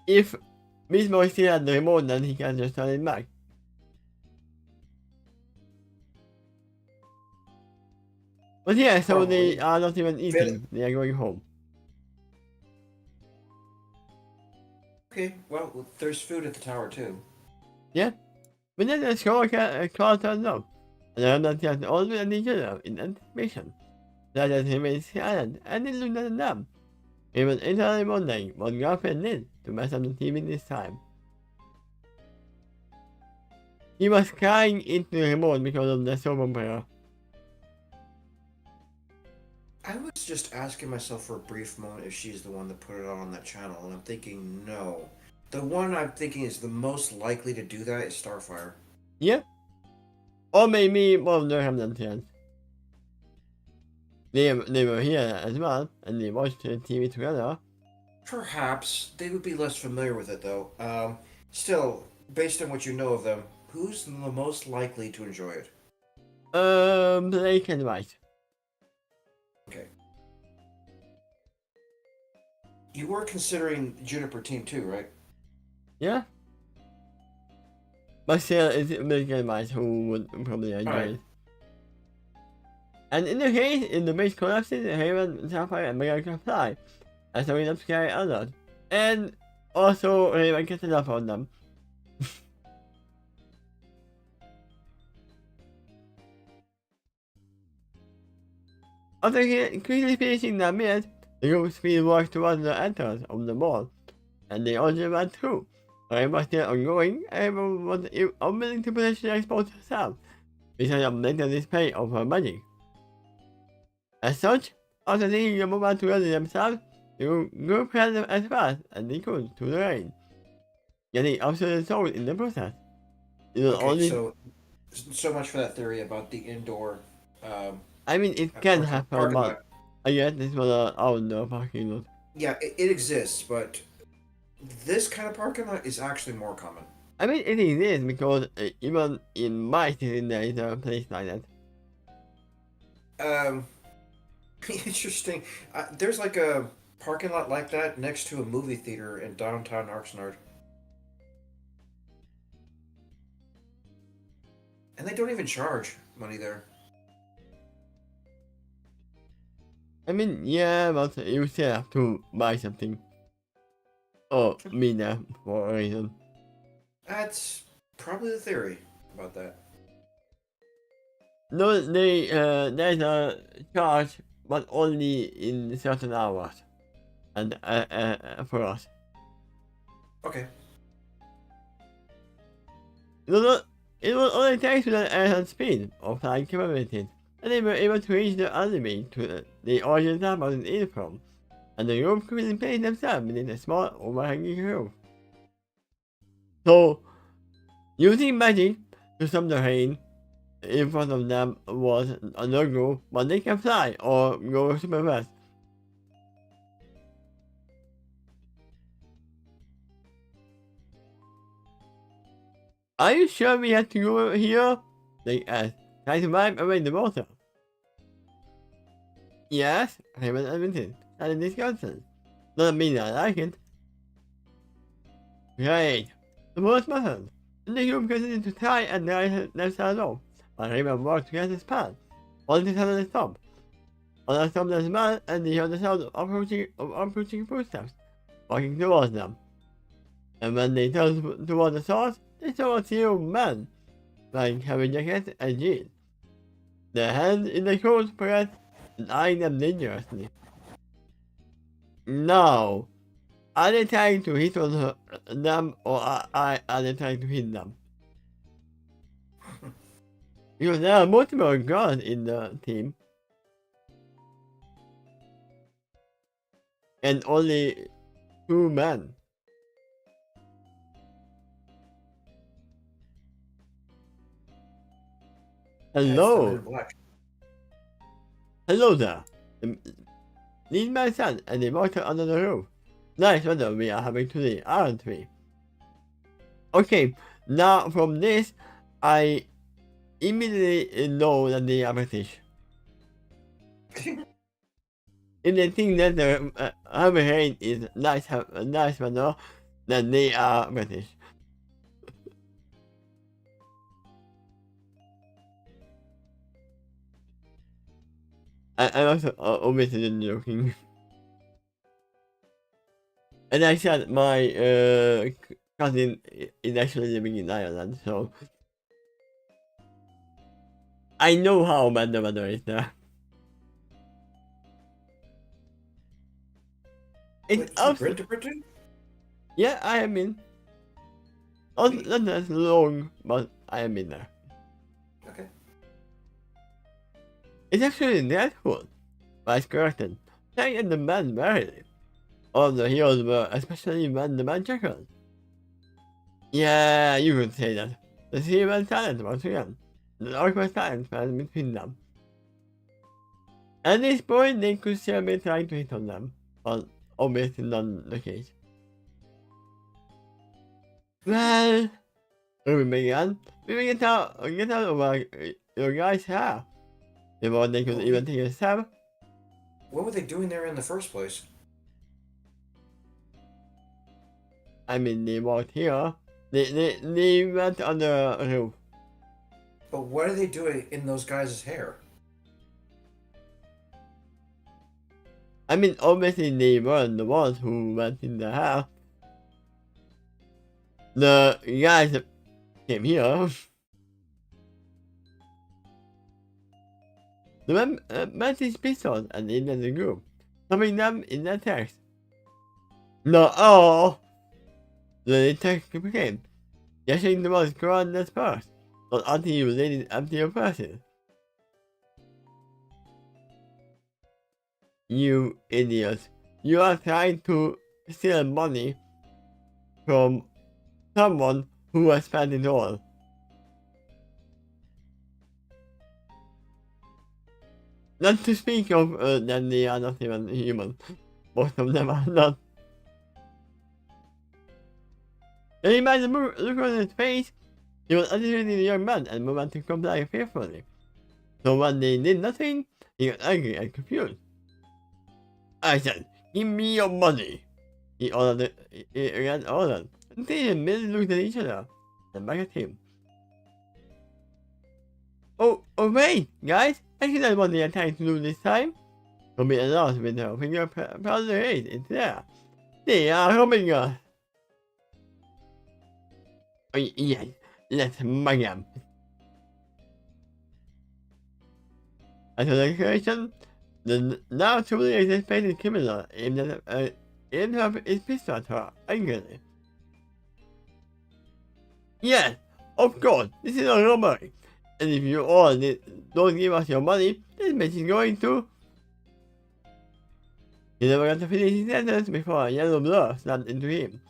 if Mismo still had the remote, then he can just turn it back. But yeah, so Probably. they are not even eating, they are going home. Okay, well, there's food at the tower too. Yeah, but then the show car turns up, and I'm not just always an each in anticipation. That is him is silent, and it looked at them. It was entirely wondering what girlfriend did to mess up the TV this time. He was crying into the remote because of the soap opera. I was just asking myself for a brief moment if she's the one that put it on that channel, and I'm thinking no. The one I'm thinking is the most likely to do that is Starfire. Yeah. Or maybe one of the Hamiltons. They were here as well, and they watched the TV together. Perhaps they would be less familiar with it though. Still, based on what you know of them, who's the most likely to enjoy it? Blake and White. Okay. You were considering Juniper Team 2, right? Yeah. But still, it's Blake and White who would probably enjoy it. And in the case, if the base collapses, Raven, Sapphire, and Mega can fly, as a way to scare others. And also, Raven gets enough on them. After quickly finishing their meals, the group speed walked towards the entrance of the mall, and they all ran through. Raven was still ongoing, and Raven was unwilling to potentially expose herself, because of later display of her magic. As such, after taking a moment to ready themselves, the group headed as fast as they could to the rain, getting absolutely sold in the process. It was Okay, only... so much for that theory about the indoor. I mean, it can happen, parking but lot. I guess this was an outdoor parking lot. Yeah, it exists, but this kind of parking lot is actually more common. I mean, it exists because even in my city there is a place like that. Interesting. There's like a parking lot like that next to a movie theater in downtown Oxnard. And they don't even charge money there. I mean, yeah, but you still have to buy something. Or be there for a reason. That's probably the theory about that. No, there's a charge, but only in certain hours. And for us. Okay. It was only thanks to the airline speed of flying capabilities, and they were able to reach the enemy to the origin map was in from, and the group quickly placed themselves within a small overhanging roof. So, using magic to stop the rain, in front of them was another group, but they can fly or go super fast. Are you sure we have to go here? They asked, trying to wipe away the water. Yes, Raven admitted, had a discussion. Doesn't mean I like it. Great. The first method. And the group continued to try and let themselves know. But Raymond worked to get his plan. All the sudden stopped. All I stopped as well, and they heard the sound of approaching footsteps, walking towards them. And when they turned toward the source, they saw a few men, wearing heavy jackets and jeans. Their hands in the coat spread and eyeing them dangerously. Now, are they trying to hit on them or are they trying to hit them? Because there are multiple girls in the team. And only 2 men. Hello. Hello there. Lead my son and they walked under the roof. Nice weather we are having today, aren't we? Okay, now from this, I immediately know that they are British. If they think that the hurricane is nice weather, then they are British. I'm also obviously joking. And I said my cousin is actually living in Ireland, so I know how bad the weather is there. It's been to Britain? Yeah, I have been. Not as long, but I have been there. Okay. It's actually dreadful, but it's corrected. Saying in the band buried. All the heroes were, especially when the band chuckled. Yeah, you could say that. The sea went silent once again. The awkward silence fell between them. At this point, they could still be trying to hit on them, but obviously not the case. Well, we began. We get out of your guys' hair. Before they could even take a stab. What were they doing there in the first place? I mean, they walked here. They went on the roof. But what are they doing in those guys' hair? I mean, obviously they weren't the ones who went in the house. The guys that came here. The men met his pistols and entered the group, stopping them in their tracks. No, oh! The detective became, guessing the most grand as first, but until you laid it empty your purses. You idiots. You are trying to steal money from someone who has spent it all. Not to speak of that they are not even human. Most of them are not. Judging by the look on his face, he was anticipating the young man and moved to comply faithfully. So when they did nothing, he got angry and confused. I said, give me your money. He ordered. He again ordered. And they immediately looked at each other, then back at him. Oh wait, guys, I see that's what they are trying to do this time. Don't be lost with her finger proudly raised. It's there. They are helping us. Oh, yes, let's mug them. After the declaration, the now truly anticipated criminal aimed up his pistol at her angrily. Yes, of course, this is a robbery. And if you all don't give us your money, this bitch is going to... He never got to finish his sentence before a yellow blur slammed into him,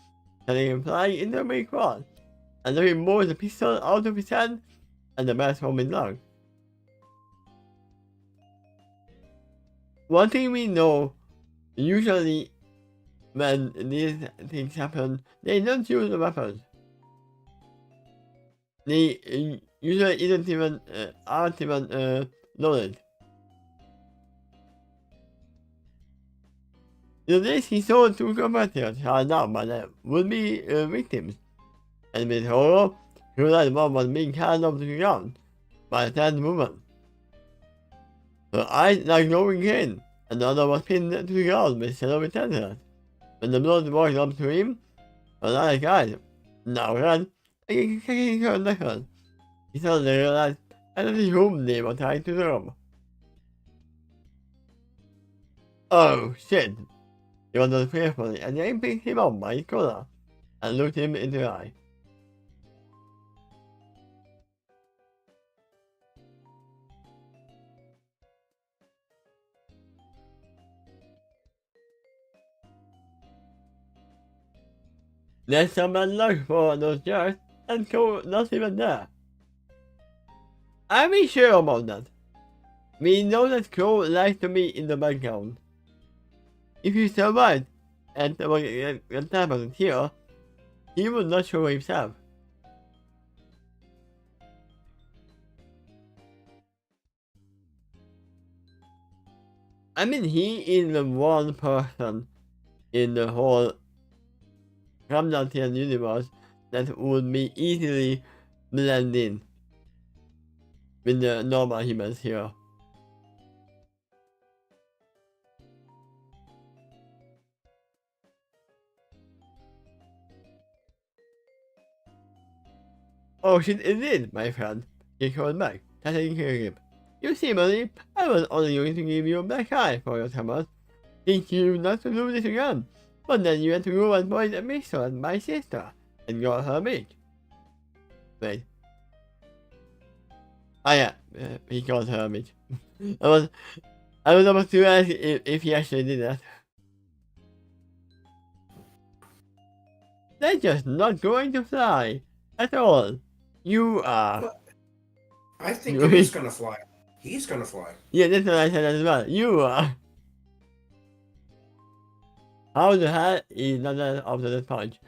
sending him flying into a brick wall. And then he moved the pistol out of his hand, and the mask home in lung. One thing we know, usually when these things happen, they don't use the weapons. They usually aren't even loaded. The list he sold to compatriots are now by the would-be victims, and with horror, he realized one was being carried off the ground by a dead woman. Her eyes like glowing green, and the other was pinned to the ground with silver tendrils. When the blood walked up to him, her light eyes, now red, and kicking her knuckles, he suddenly realized that it was whom they were trying to rob. Oh shit! He wondered fearfully, and Yang picked him up by his collar and looked him in the eye. There's someone look for those jars, and Cole not even there. Are we sure about that? We know that Cole likes to be in the background. If he survived and what happened here, he would not show himself. I mean, he is the one person in the whole Ramnatian universe that would be easily blend in with the normal humans here. Oh shit, it is, my friend. He called back, taking care of him. You see, buddy, I was only going to give you a black eye for your troubles. Think you not to do this again. But then you had to go and point a pistol at my sister and got her big. Wait. Ah yeah, he got her big. I was about to ask if he actually did that. They're just not going to fly at all. You are. But I think he's gonna fly. He's gonna fly. Yeah, that's what I said as well. You are. How the hell is not that after that punch?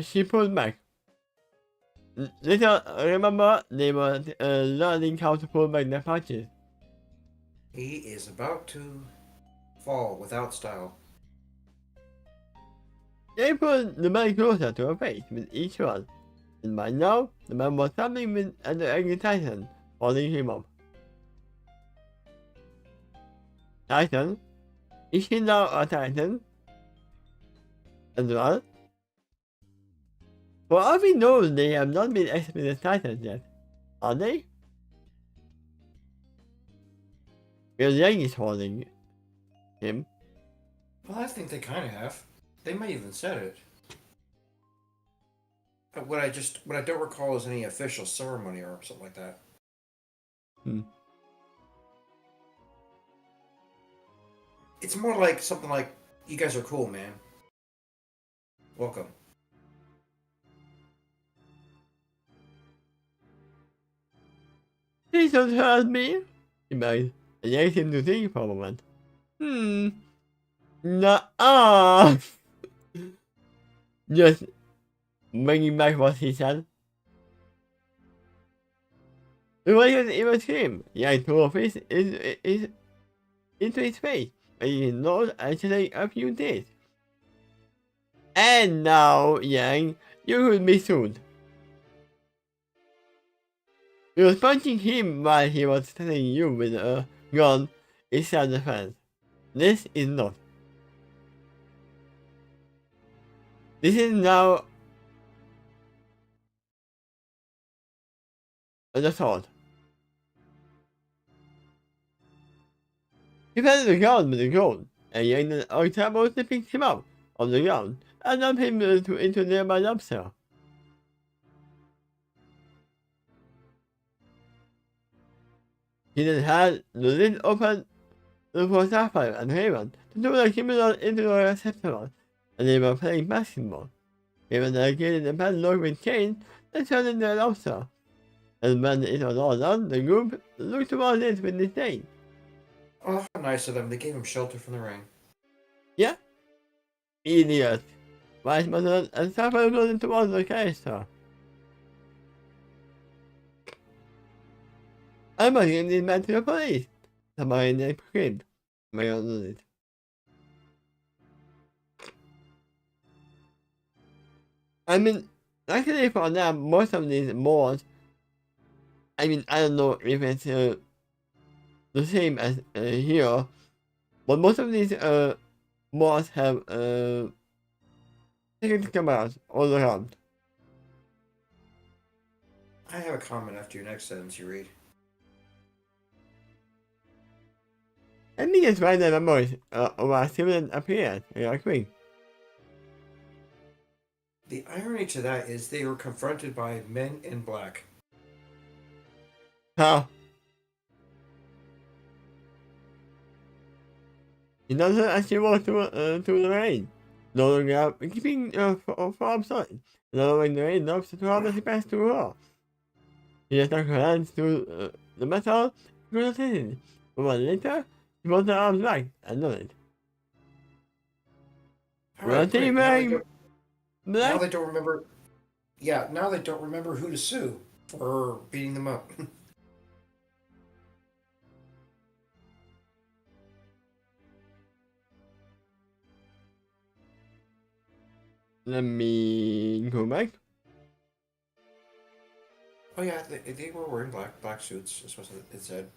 She pulled back. Later, remember, they were learning how to pull back their punches. He is about to fall without style. They pulled the man closer to her face with each one, and by now, the man was something with the angry Titan, holding him up. Titan? Is he now a Titan? As well? For all we know, they have not been exhibited as Titans yet, are they? Because Yang is holding him. Well, I think they kind of have. They might even said it. What I don't recall is any official ceremony or something like that. It's more like something like, "You guys are cool, man. Welcome." Please don't hurt me, he begged, and Yang seemed to think for a moment. Nuh-uh. Just bringing back what he said. It wasn't even scream. Yang threw a fist into his face, making his nose actually a few days. And now, Yang, you could be sued. He was punching him while he was threatening you with a gun in self-defense. This is not. This is now an assault. He fell to the ground with the gun, and Yang and Octavio picked him up on the ground and dumped him into nearby dumpster. He then had the lid open for Sapphire and Raven to throw the criminals into the receptacle, and they were playing basketball. Raven allocated the padlock with Kane and turned in the dumpster. And when it was all done, the group looked towards it with disdain. Oh, how nice of them. They gave him shelter from the rain. Yeah? Idiot. Vice President and Sapphire looked towards the canister. I'm bringing this man to the police. Somebody named screamed. Mayor nodded. I mean, actually for now, most of these mods, I mean, I don't know if it's the same as here, but most of these mods have security cameras all around. I have a comment after your next sentence you read. I think it's why the memories of our civilian appeared. I agree. The irony to that is they were confronted by men in black. How? He doesn't actually walk through the rain. No longer keeping from sun. No when the rain knocks to how does he pass through her? He just took her hands through the metal through the city. A while later, he pulled her arms back and nodded. All Well, right, great. teammate! Now Black? they don't remember. Yeah, now they don't remember who to sue for beating them up. Let me go back. Oh yeah, they were wearing black suits. That's what it said.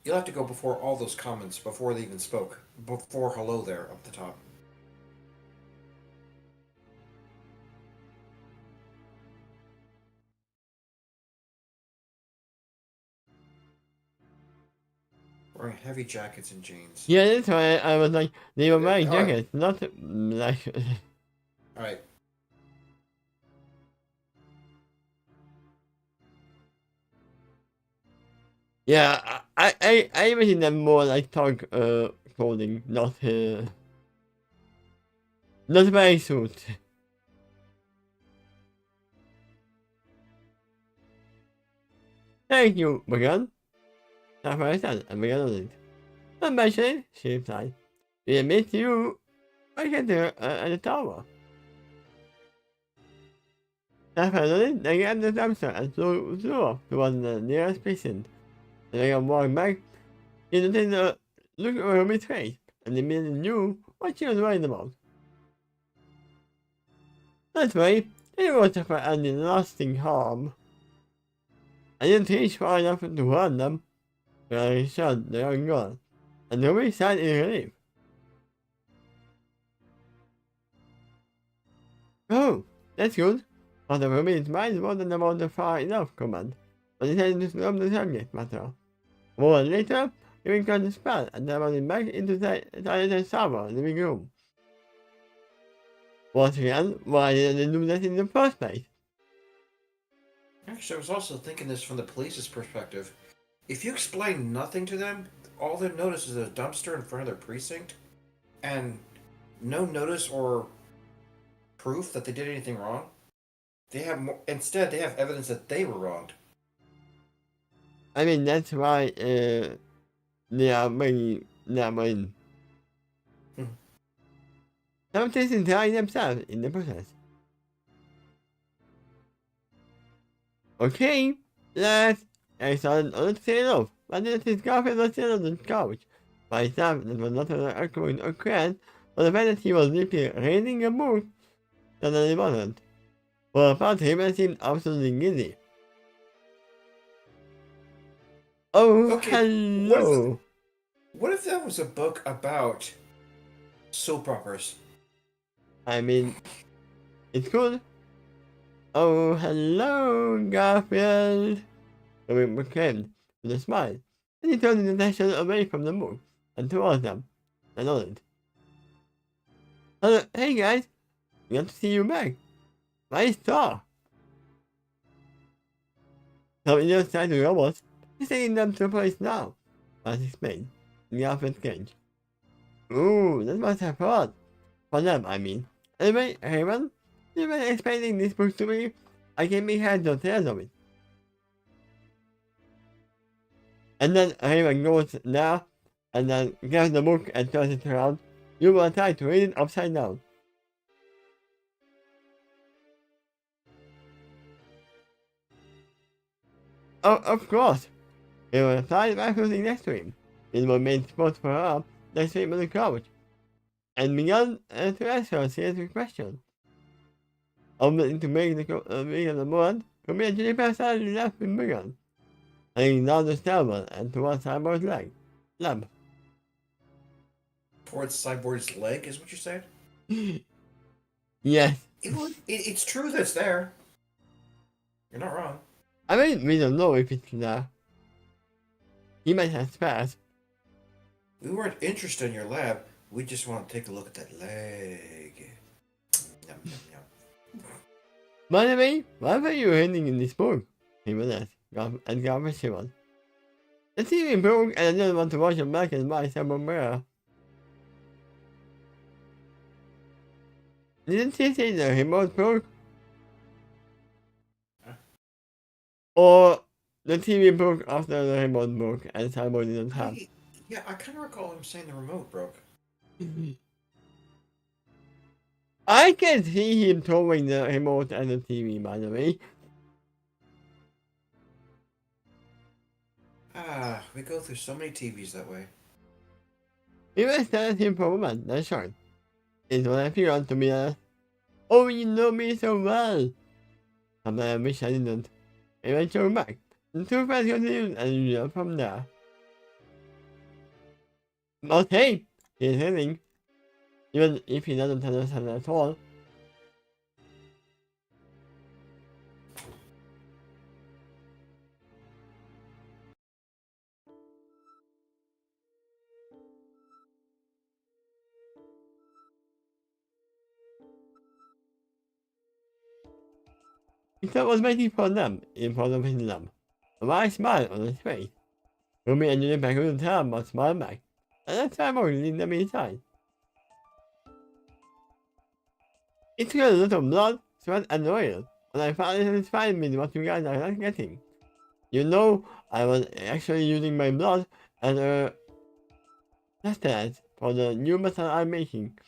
You'll have to go before all those comments before they even spoke. Before hello there up the top. Wearing heavy jackets and jeans. Yeah, that's why I was like, they were wearing All right, jackets, not like. all right. Yeah, I imagine them more like thug clothing, not very suit. Thank you, Megan. That's what I said, and Megan nodded. And actually, she replied, we admit you, I get there at the tower. That's what I nodded, they got the dumpster and flew off towards the nearest precinct. And I walked back, he didn't look over my face, and immediately knew what she was worried about. That way, it was for any lasting harm. I didn't reach far enough to hurt them, but I shot the young girl, and nobody sighed in relief. Oh, that's good. But the Ruby's mind wasn't about the far enough command, but it had to stop the subject matter. A moment later, he recalled the spell and then went back into the server living room. Once again, why didn't they do that in the first place? Actually, I was also thinking this from the police's perspective. If you explain nothing to them, all they notice is a dumpster in front of their precinct, and no notice or proof that they did anything wrong. They have more, instead they have evidence that they were wronged. I mean, that's why they are bringing them in. Hmm. Some citizens die themselves in the process. Okay, let's. I started on the tail off, but then his girlfriend was still on the couch. My staff that was not an argument or cran, but the fact that he was deeply reading a book suddenly wasn't. For a part him, I seemed absolutely giddy. Oh, Okay, hello! what if that was a book about soap operas? I mean, it's cool. Oh, hello, Garfield! The proclaimed with a smile, and he turned his attention away from the book and towards them. I nodded. Hello, hey guys, good to see you back. Nice talk. So in your side of robots, he's taking them to a place now, as explained in the outfit cage. Ooh, that must have fun. For them, I mean. Anyway, everyone, you've been explaining this book to me. I can make heads or tails of it. And then everyone goes there, and then grabs the book and turns it around. You will try to read it upside down. Oh, of course. He will reply by closing next to him. It will make spot for her next to him on the couch. and began to answer a series of questions. Omitting to make the meaning of the word, Commander passed left with began, hanging down the stairwell and towards Cyborg's lamp. Towards Cyborg's leg, is what you said? Yes. It's true that it's there. You're not wrong. I mean, we don't know if it's there. He might have spares. We weren't interested in your lab. We just want to take a look at that leg. Yum, yum, yum. By the way, why were you hiding in this book? He would ask, and Garber shivered. The TV broke and I didn't want to watch it back and buy somewhere. Didn't he say the remote broke? Huh? Or the TV broke after the remote broke and Cyborg didn't have? Yeah, I kind of recall him saying the remote broke. I can see him throwing the remote and the TV, by the way. Ah, we go through so many TVs that way. We were staring at him for a moment, that's short. It's what I figured, to be honest. Oh, you know me so well. Sometimes I wish I didn't. I went to back. The two friends continued and we went from there. Okay, he's hitting. Even if he doesn't understand at all. Peter was waiting for them in front of his lamp. A wide smile on his face. Rumi and Juniper couldn't tell but smiled back. And that time only leading them inside. It took a lot of blood, sweat, and oil, but I finally satisfied with what you guys are not getting. You know, I was actually using my blood as a sustenance for the new method I'm making.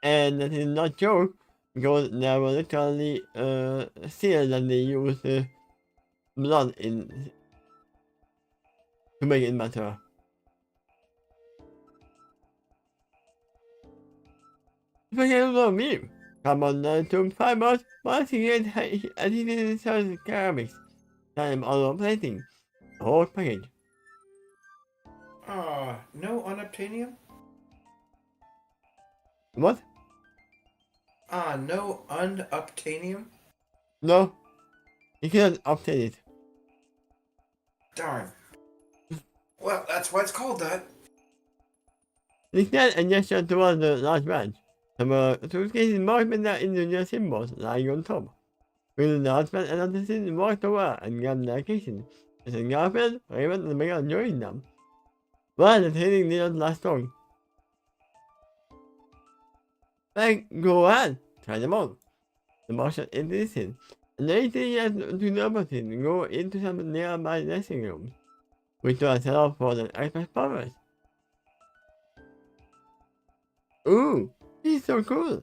And that is not joke, because there were literally seals that they used blood in to make it matter. Forget about me. Come on, to fibers, once you get adhesion to ceramics. Time on plating. The whole package. No unobtainium? What? No unobtainium? No. You cannot obtain it. Darn. Well, that's why it's called that. Instead, a gesture towards the large branch. There were two cases marked with their individual symbols lying on top. With the husband and assistant walked over and grabbed their cases. Mr. Garfield, Raven, and Megan joined them. Well, the training didn't last long. Like, go ahead, try them on. The marshal insisted, and they had to the opposite and go into some nearby dressing rooms, which were set up for the express purpose. Ooh, this is so cool!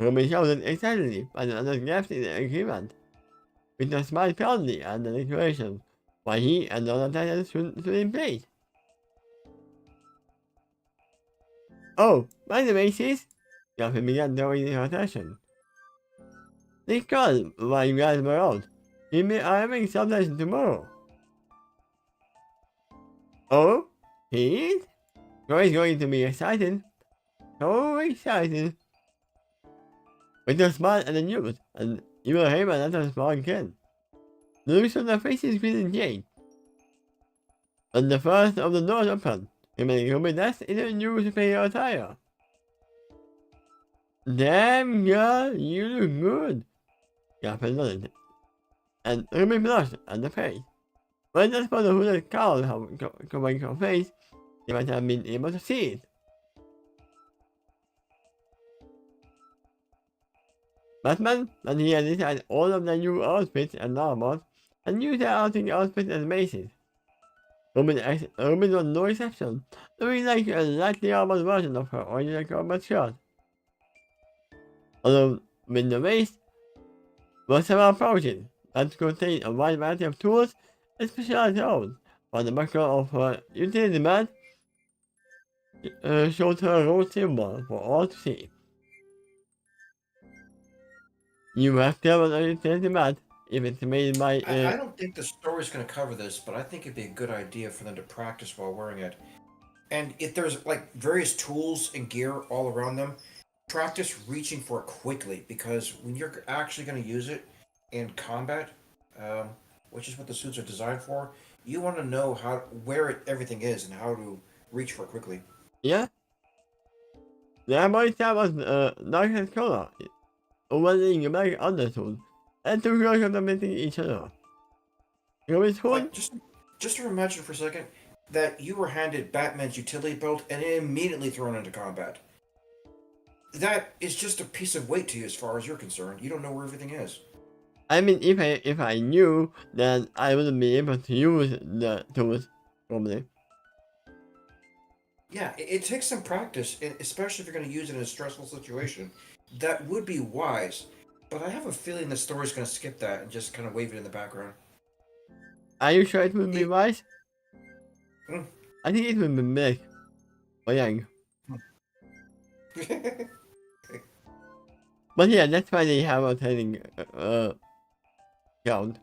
Ruby shouted excitedly, but the others gasped in agreement. Peter smiled proudly at the decoration, while he and the other titans stood in place. Oh, by the way, sis, Garfield began during her session. This called while you guys were out. We are having some session tomorrow. Oh, he is? Troy's going to be excited. So excited. With a smile and a news, and you will hear another smile again. The looks on their faces didn't change. And the first of the doors opened, remaining Ruby dressed in a new superior attire. Damn, girl, you look good. Garfield nodded, and Ruby blushed at the face. But just for the hooded cowl covering her face, they might have been able to see it. Batman, when he had decided all of the new outfits and armors, and used their outing outfits as bases. Ruby was no exception, looking like a lightly armored version of her original combat shirt. Although, with the waist, were several pouches that contained a wide variety of tools and specialized tools. On the buckle of her utility belt, showed her a road symbol for all to see. You have never understand the math if it's made by I don't think the story's going to cover this, but I think it'd be a good idea for them to practice while wearing it. And if there's like various tools and gear all around them, practice reaching for it quickly because when you're actually going to use it in combat, um, which is what the suits are designed for, you want to know how where everything is and how to reach for it quickly. yeah. The might have was darkest color over the black undertone and two girls complementing each other. You know which one? Like just to imagine for a second that you were handed Batman's utility belt and immediately thrown into combat. That is just a piece of weight to you as far as you're concerned. You don't know where everything is. I mean, if I knew, then I wouldn't be able to use the tools probably. Yeah, it takes some practice, especially if you're going to use it in a stressful situation. That would be wise, but I have a feeling the story's going to skip that and just kind of wave it in the background. Are you sure it would be It- wise? Hmm. I think it would be big or young. But yeah, that's why they have a training ground.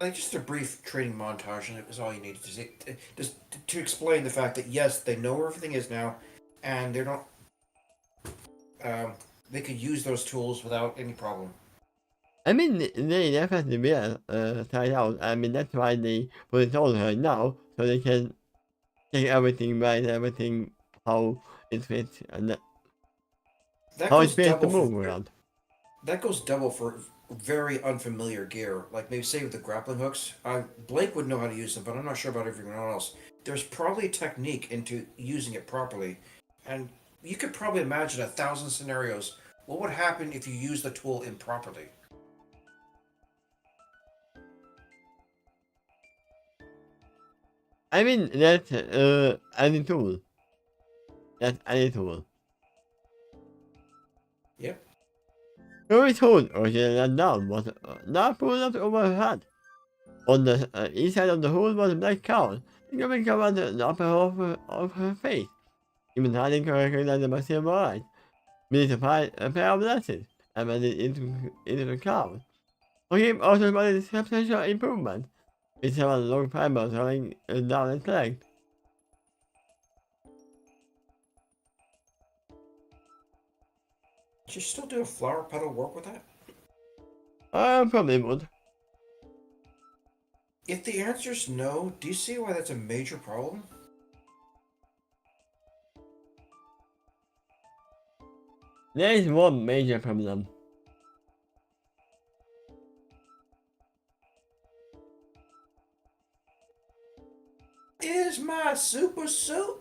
Like just a brief training montage, and it was all you needed to see, just to explain the fact that yes, they know where everything is now, and they're not. They could use those tools without any problem. I mean, they definitely will try it out. I mean, that's why they put it on her now, so they can take everything right, everything how it fits, and That how it goes fits to double for move around. that goes double for very unfamiliar gear. Like maybe say with the grappling hooks. Blake would know how to use them, but I'm not sure about everyone else. There's probably technique into using it properly, and you could probably imagine 1,000 scenarios. What would happen if you use the tool improperly? I mean, that's any tool. That's any tool. Yep. Every tool originally down was not pulled up over her head. On the inside of the hood was a black cowl, coming around the upper half of her face, even hiding her recognize by silver eyes. Beneath a pair of glasses, and went into the cowl. For him also made a substantial improvement, with several long fibers running down its legs. Should you still do a flower petal work with that? I probably would. If the answer's no, do you see why that's a major problem? There is one major problem. Is my super suit?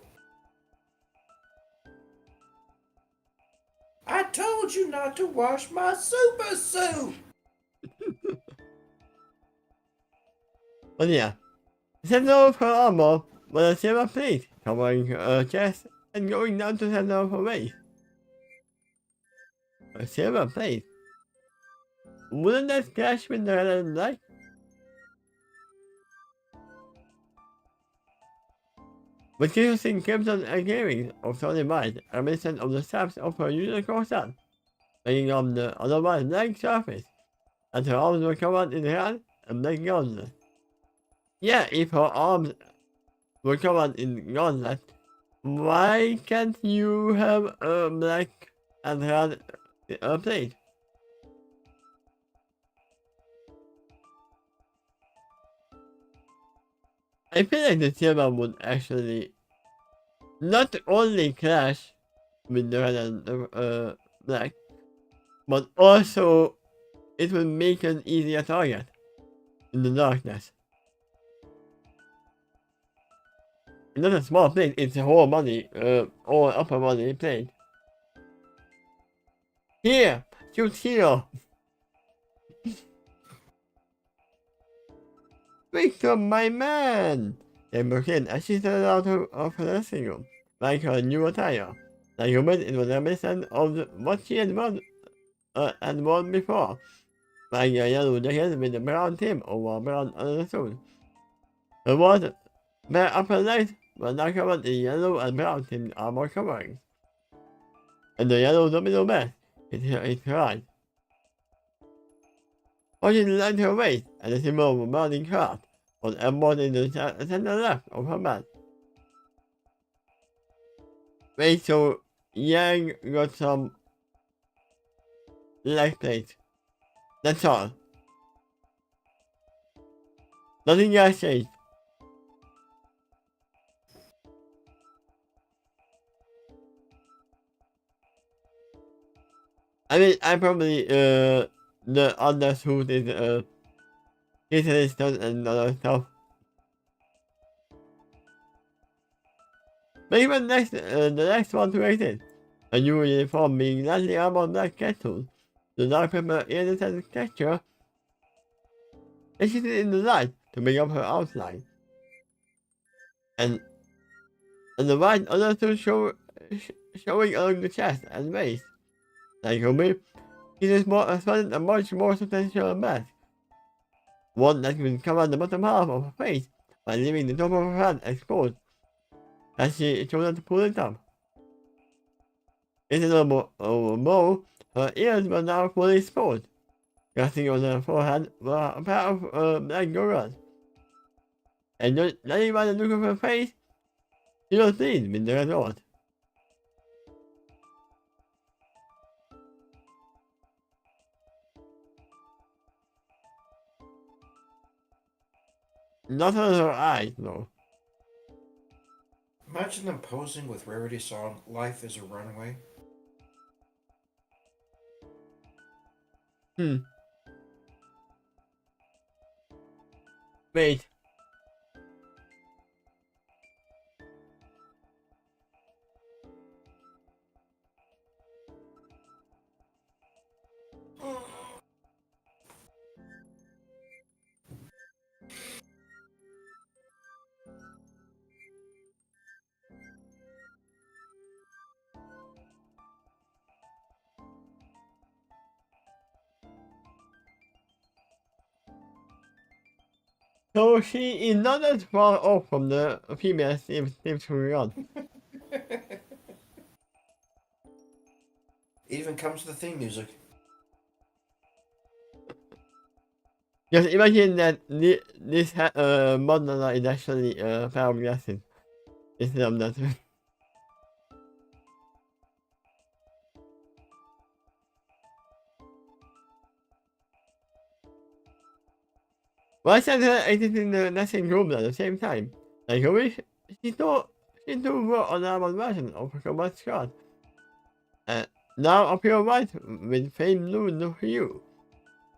I told you not to wash my super suit! But yeah, the center of her armor was a silver plate covering her chest and going down to the center of her waist. A silver plate? Wouldn't that clash with the red and black? But using crimson engravings of solid white reminiscent of the straps of her usual corset, making up the otherwise blank surface, and her arms were covered in hair and black gauntlets. Yeah, if her arms were covered in gauntlets, why can't you have a black and red plate? I feel like the silver would actually not only clash with the red and black, but also it will make an easier target in the darkness. It's not a small plate, it's a whole body, all upper body plate. Here! Shoot here! Victor, my man! They broke in as she stepped out of her dressing room, like her new attire. Like a bit, it was reminiscent of what she had worn before, like a yellow jacket with a brown trim over a brown undersuit. Her was bare upper legs but now covered in yellow and brown themed armor covering. And the yellow domino mask is right. Watching the line to her waist and the symbol of a mounting craft was embossed in the center left of her mask. Wait, so Yang got some leg plate. That's all. Nothing else changed. I mean, I probably, the other suit is, easily done and other stuff. But even the next one to exit, a new uniform being lightly armored black kettle, the dark pepper iridescent texture, and she's in the light to make up her outline. And the white other two showing along the chest and waist. Like Homer, it is a much more substantial mask. One that can cover the bottom half of her face by leaving the top of her head exposed as she chose to pull it up. Instead of a bow, her ears were now fully exposed. Resting on her forehead were a pair of black goggles. And judging by the look of her face, she was pleased with the result. Not on her eyes, though. Imagine them posing with Rarity's song "Life Is a Runaway." Wait. So she is not as far off from the female seems to be on. Even comes to the theme music. Just imagine that this model is actually a pair of glasses instead of that. Why should her exit in the nesting room at the same time? Like, I wish she thought she do work on our version of her combat squad. Now a pure white with faint blue hue.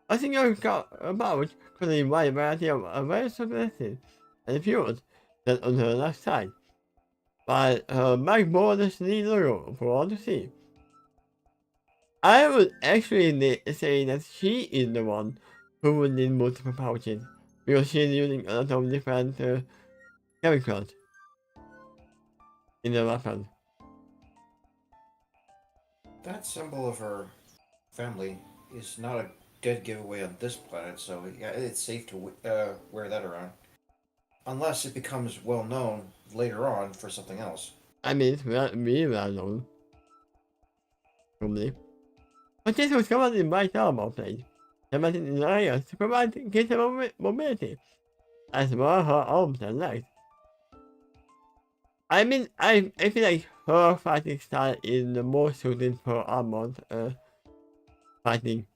I think I got about could be wide variety of very suggestive and pure than on her left side, while her back bore the sleeve logo for all to see. I would actually say that she is the one who would need multiple pouches, because she is using a lot of different chemicals in the weapon. That symbol of her family is not a dead giveaway on this planet, so yeah, it's safe to wear that around. Unless it becomes well known later on for something else. I mean, it's really well known. Probably. But this was covered in white armor plate, cemented in areas to provide greater mobility, as well as her arms and legs. I mean, I feel like her fighting style is the most suited for armored fighting.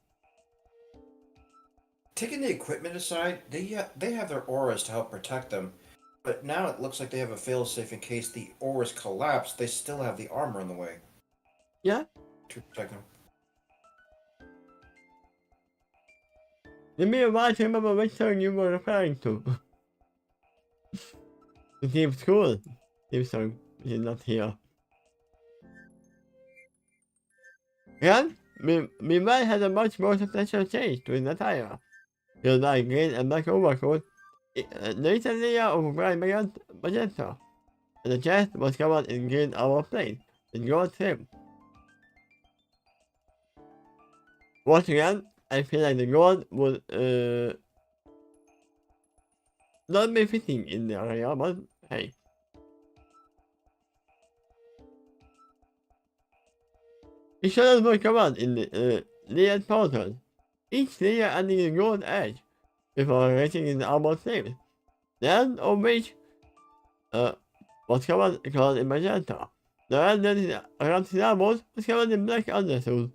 Taking the equipment aside, they have their auras to help protect them, but now it looks like they have a failsafe in case the auras collapse. They still have the armor in the way. Yeah? To protect them. Give me a while to remember which song you were referring to. The theme school theme song is not here. Again, Meanwhile had a much more substantial change to his attire. He was wearing green and black overcoat, the inside layer of bright magenta, and the chest was covered in green armor plate with gold trim. Once again, I feel like the gold would not be fitting in the area, but hey. The shuttles will come out in the layered portal, each layer adding a gold edge before reaching its almost safe. The end of which was covered called in magenta. The end around the elbows was covered in black undersuit,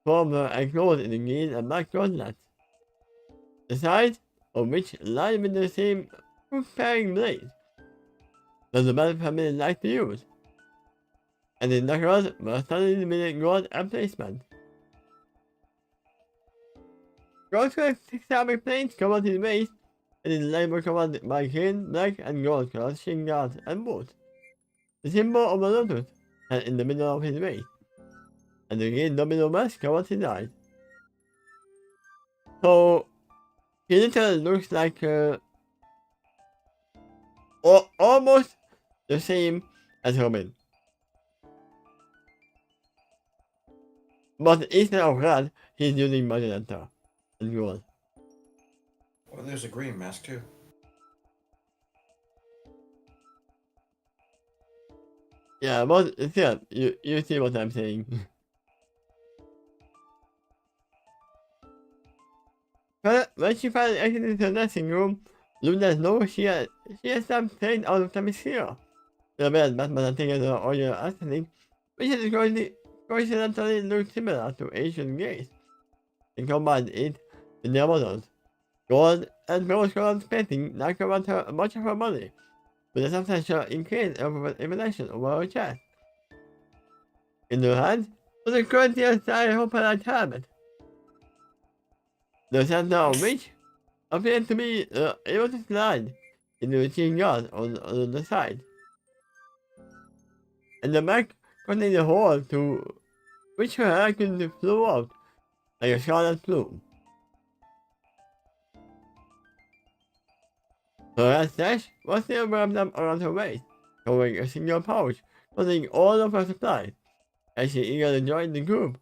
former enclosed in the green and black gauntlets. The sides of which lined with the same fruit-bearing blades that the battle family liked to use, and the knuckles were studded with gold emplacement. Gold-colored ceramic plates covered his waist, and his legs were covered by green, black, and gold-colored shin guards and boots. The symbol of the lotus held in the middle of his waist, and the green domino mask covered his eyes. So, he literally looks like almost the same as Robin. But instead of red, he's using magenta and gold. Well, there's a green mask too. Yeah, but still, you see what I'm saying. But when she finally exited the dressing room, Luna knows she has some straight out of the Themyscira. The bed Batman and taken the oil arsenic, which is coincidentally looks similar to ancient Greece. They combined it with their models. Gold and rose-colored painting now covered much of her body, with a substantial increase of illumination over her chest. In her hand was a Corinthian-style opalite helmet, the center of which appeared to be able to slide into the machine gun on the side. And the back contained a hole to which her hair could flow out like a scarlet plume. Her stash was still wrapped up around her waist, covering a single pouch containing all of her supplies, as she eagerly joined the group,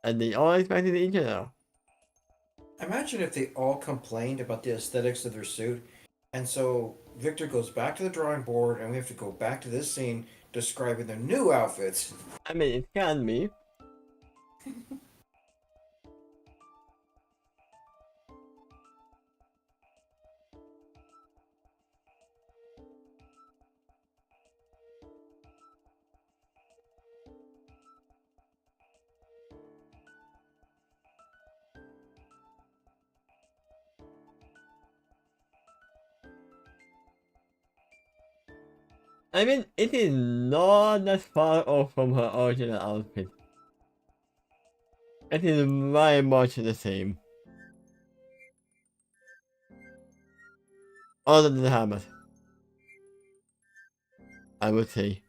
and they all expected each other. Imagine if they all complained about the aesthetics of their suit, and so Victor goes back to the drawing board, and we have to go back to this scene describing their new outfits. I mean, it can be. I mean, it is not that far off from her original outfit. It is very much the same. Other than the helmet, I would say.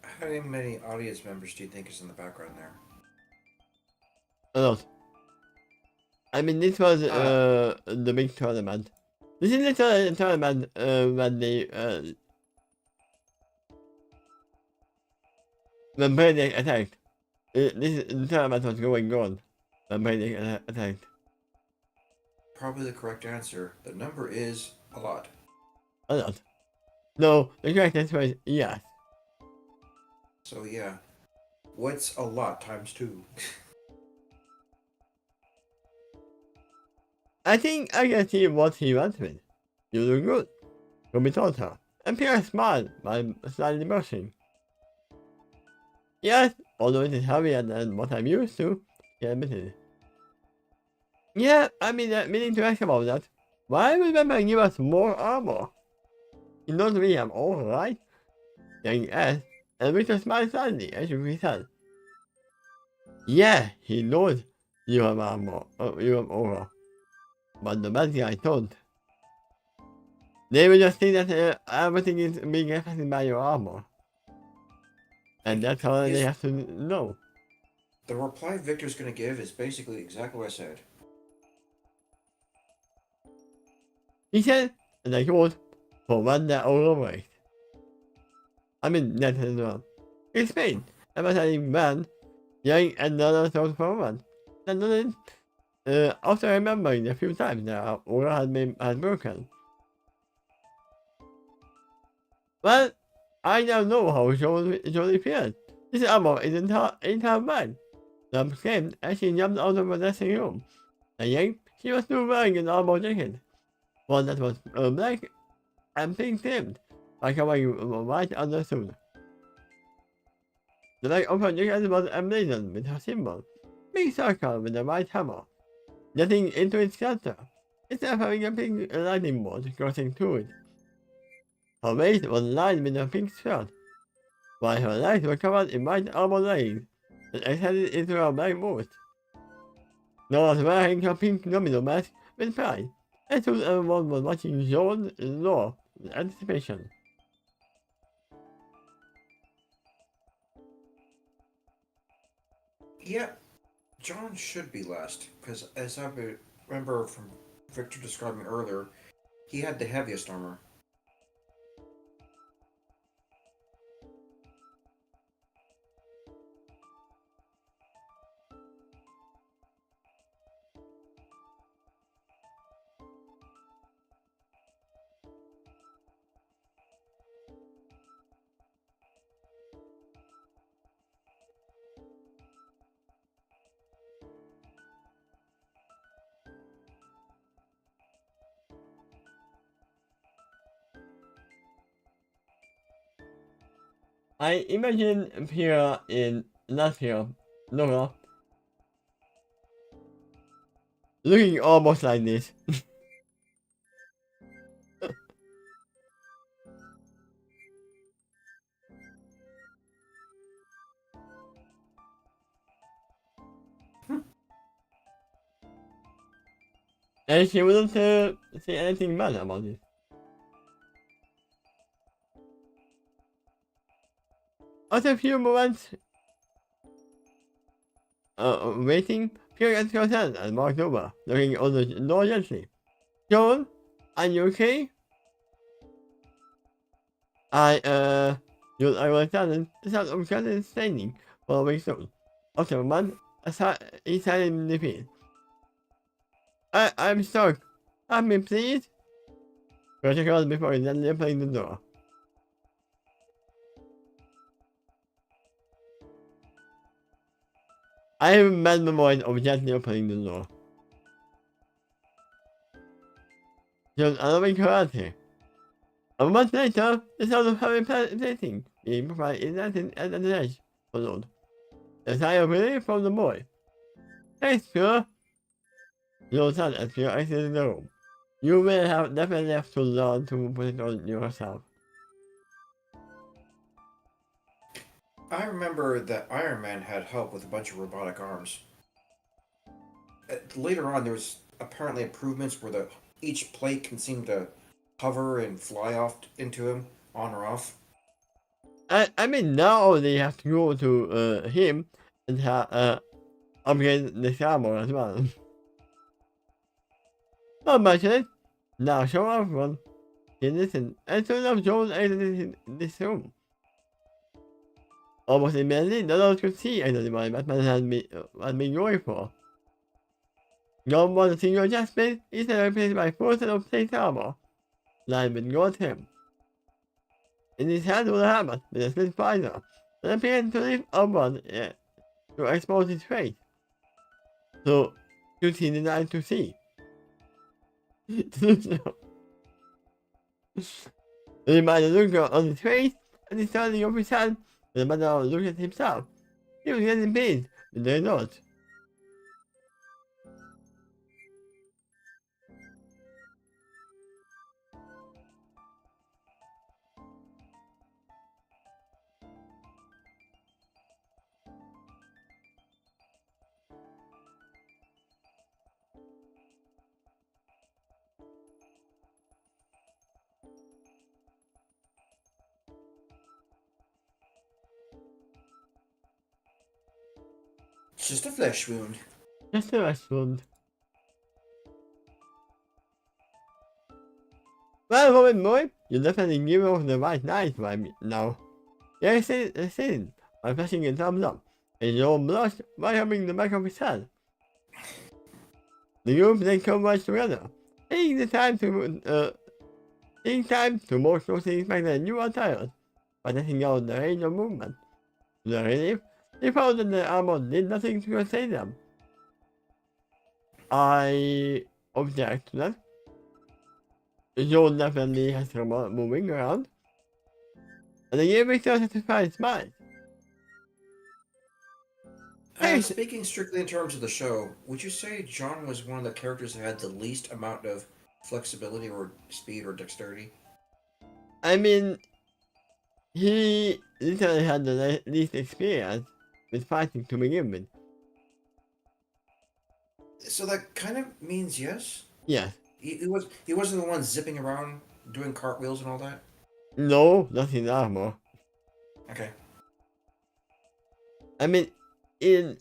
How many audience members do you think is in the background there? A lot. I mean, this was the big tournament. This is the tournament when they when Brainiac attacked. The tournament was going on when Brainiac attacked. Probably the correct answer. The number is a lot. A lot. No, the correct answer was yes. So yeah, what's a lot times 2? I think I can see what he went with. You look good, Ruby told her, and Pierre smiled while slightly blushing. Yes, although it is heavier than what I'm used to, he admitted. Yeah, I mean, meaning to ask about that. Why would Batman give us more armor? He knows we have all, right? Young asked, and Victor smiled slightly as shook his head. Yeah, he knows you have armor, you have aura. But the bad guy don't. They will just think that everything is being affected by your armor. And that's all they have to know. The reply Victor's gonna give is basically exactly what I said. He said, and I quote, for one that overweight. I mean, that as well. Explain, emphasizing man, young and another sort for one. And then, after remembering a few times that our aura had broken. Well, I now know how Jolie feels. This armor is entire man. The screamed as she jumped out of the dressing room. Again, she was still wearing an armor jacket, one that was black and pink trimmed, by covering white undersuit. The black upper jacket was emblazoned with her symbol, big circle with a white hammer, jetting into its center, instead of having a pink lightning bolt crossing through it. Her waist was lined with a pink shirt, while her legs were covered in white armor leggings that extended into her black boots. Nora was wearing her pink domino mask with pride, and soon everyone was watching Joan and Laura with anticipation. Yeah, John should be last, because as I remember from Victor describing earlier, he had the heaviest armor. I imagine Pira in Latvia, Laura, looking almost like this. And she wouldn't say anything bad about it. After a few moments waiting, Pierre gets her hand and walked over, looking on the door gently. Joan, are you okay? You I sudden, the sound of Cousin standing following soon. After a month, he silently repeated. I'm stuck. Help me, please. Roger called before he then opening the door. I have a bad memory of gently opening the door. Just allowing her out here. A month later, the sound of heavy plating being provided is at the edge followed. A sigh of relief from the boy. Thanks, sir. You said as you exited the room. You will have definitely have to learn to put it on yourself. I remember that Iron Man had help with a bunch of robotic arms. Later on, there was apparently improvements where each plate can seem to hover and fly off into him, on or off. I mean now they have to go to him and upgrade the armor as well. Not mention it. Now show off one. He listened and soon enough Jones exited this room. Almost immediately, none of us could see exactly what Batman had been going for. John was a single chestplate, instead replaced by 4 sets of plate armor, lined with gold trim. In his hand was a hammer with a split visor, that appeared to lift upward to expose his face. So, should he deny to see? The reminder looked on his face, and he started off his hand, but the matter looked at himself. He was getting paid with the result. It's just a flesh wound. Just a restaurant. Well, Robin boy, you definitely give off the right night right now. Yes, listen, by pressing a thumbs up, and Joel blushed by rubbing the back of his head. The group then converged together, taking time to more closely inspect their new attires. by letting out the range of movement. To their relief, they found that the armor did nothing to save them. I object to that. Joel definitely has trouble moving around, and they gave Victor a satisfied smile. Hey, Speaking strictly in terms of the show, would you say John was one of the characters that had the least amount of flexibility or speed or dexterity? I mean, he literally had the least experience with fighting to begin with. So that kind of means yes. Yes. He wasn't the one zipping around doing cartwheels and all that. No, not in armor. Okay. I mean, in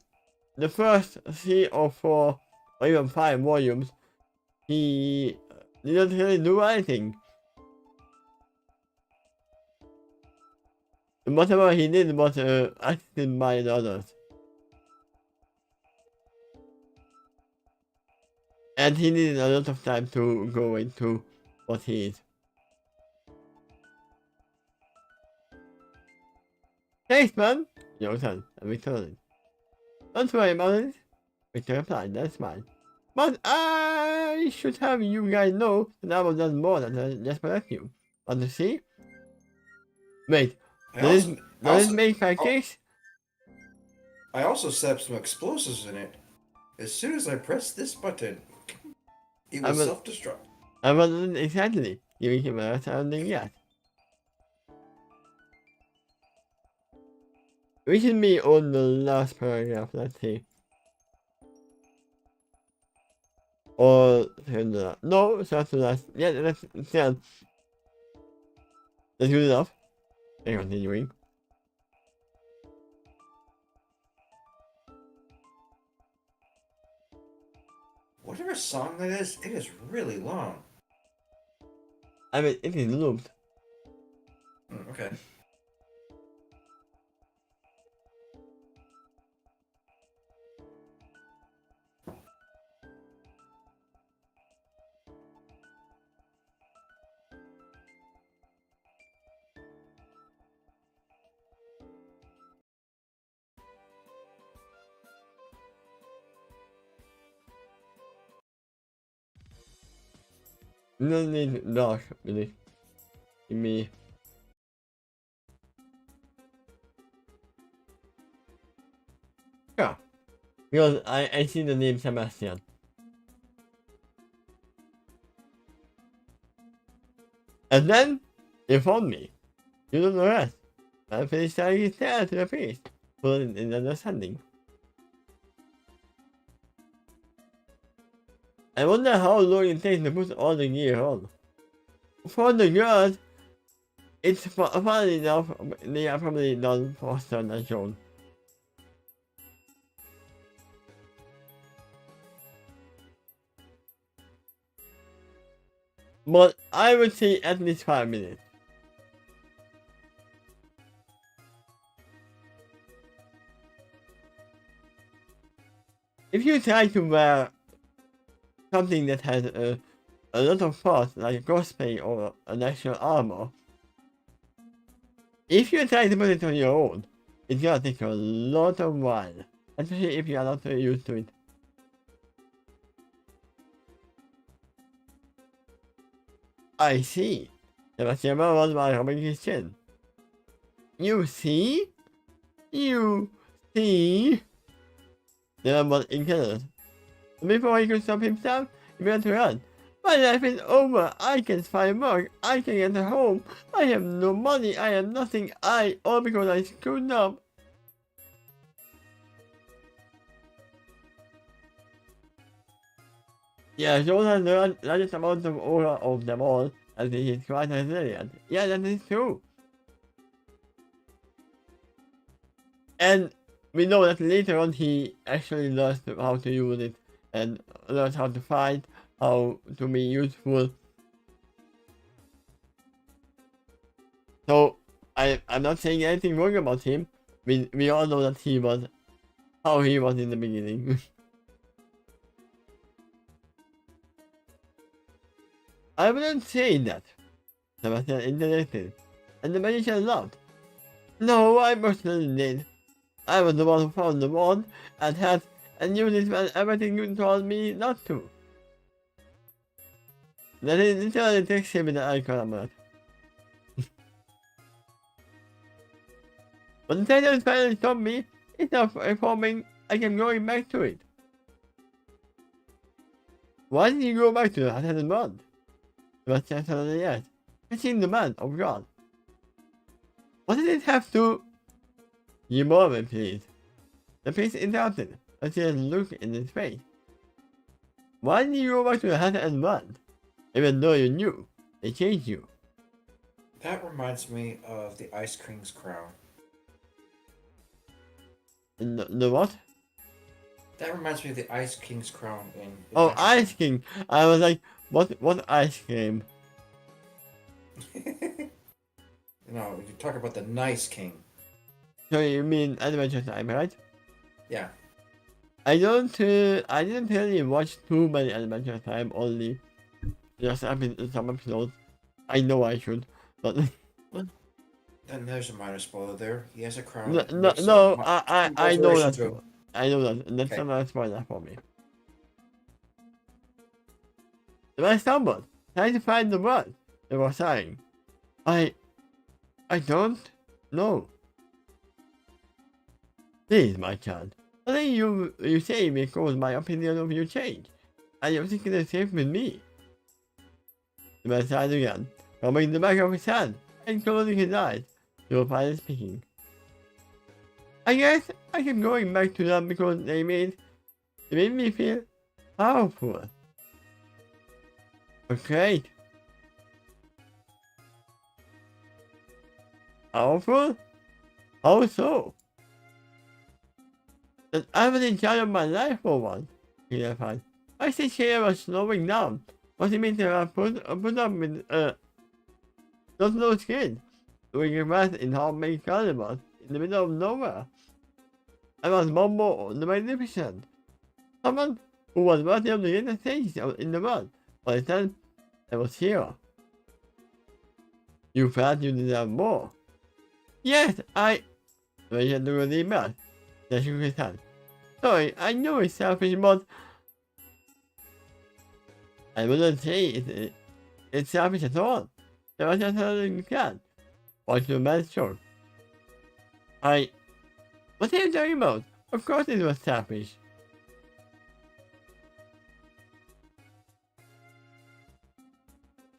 the first 3 or 4 or even 5 volumes, he didn't really do anything. Whatever he did was assisted by the others. And he needed a lot of time to go into what he is. Thanks, man! Your turn, and returning. Don't worry about it. Victor replied, that's fine. But I should have you guys know that I was done more than just protect you. Want to see? Wait, does it make pancakes? I also set up some explosives in it. As soon as I pressed this button, it will self-destruct. I wasn't exactly giving him a sounding yet. We should be on the last paragraph, let's see. Or no, so that's the last. Yeah, let's do enough. And continuing. Whatever song that is, it is really long. I mean, it is looped. Okay. You don't need dark, really. Me. Yeah. Because I see the name Sebastian. And then, you found me. You don't know the rest. I finished telling his tale to the priest. Put it in understanding. I wonder how long it takes to put all the gear on. For the girls, it's funny enough, they are probably done faster than shown. But I would say at least 5 minutes. If you try to wear something that has a lot of force, like crossplay or an actual armor, if you try to put it on your own, it's gonna take a lot of while, especially if you are not very used to it. I see. Sebastian was by rubbing his chin. You see? You see? The man was incredulous. Before he could stop himself, he began to run. My life is over. I can't find work. I can't get home. I have no money. I have nothing. All because I screwed up. Yeah, Joel has the largest amount of aura of them all, as he is quite resilient. Yeah, that is true. And we know that later on he actually learns how to use it and learns how to fight, how to be useful. So I'm not saying anything wrong about him. We all know that he was how he was in the beginning. I wouldn't say that. Sebastian interjected, and the magician laughed. No, I most certainly did. I was the one who found the wand and used it when everything you told me not to. That is literally the exhibit that I got about. But the Titan finally stopped me, instead of informing, I kept going back to it. Why did you go back to the Titan wand? It was just another yes. Catching the man of God. What did it have to... You moment, please. The priest interrupted, as he looked in his face. Why did you go back to the Titan wand? Even though you knew, they changed you. That reminds me of the Ice King's crown. The what? That reminds me of the Ice King's crown in. Oh, Ice King. I was like, what ice cream? No, you talk about the Nice King. So you mean Adventure Time, right? Yeah. I didn't really watch too many Adventure Time, only just some episodes. I know I should, but Then there's a minor spoiler there. He has a crown. I know that. To I know that. That's Okay. not a spoiler for me. Then I stumbled, trying to find the word they were saying. I don't know. Please, my child. Nothing you say may cause my opinion of you change. And you're thinking the same with me. The man sighed again, rubbing the back of his hand and closing his eyes. He was finally speaking. I guess I kept going back to them because they made me feel powerful. Great. Powerful? How so? That I was in charge of my life for once, he replied. I think she was slowing down. What it means to have put up with, those little kids doing a math in how many carnivals in the middle of nowhere. I was Mombo the Magnificent, someone who was worthy of the greatest things in the world. By the time I was here. You felt you deserve more. Yes, Rachel took a deep breath. Then shook his hand. Sorry, I know it's selfish, but I wouldn't say it's selfish at all. There was just another cat. Watch the man's shock. What are you talking about? Of course it was selfish.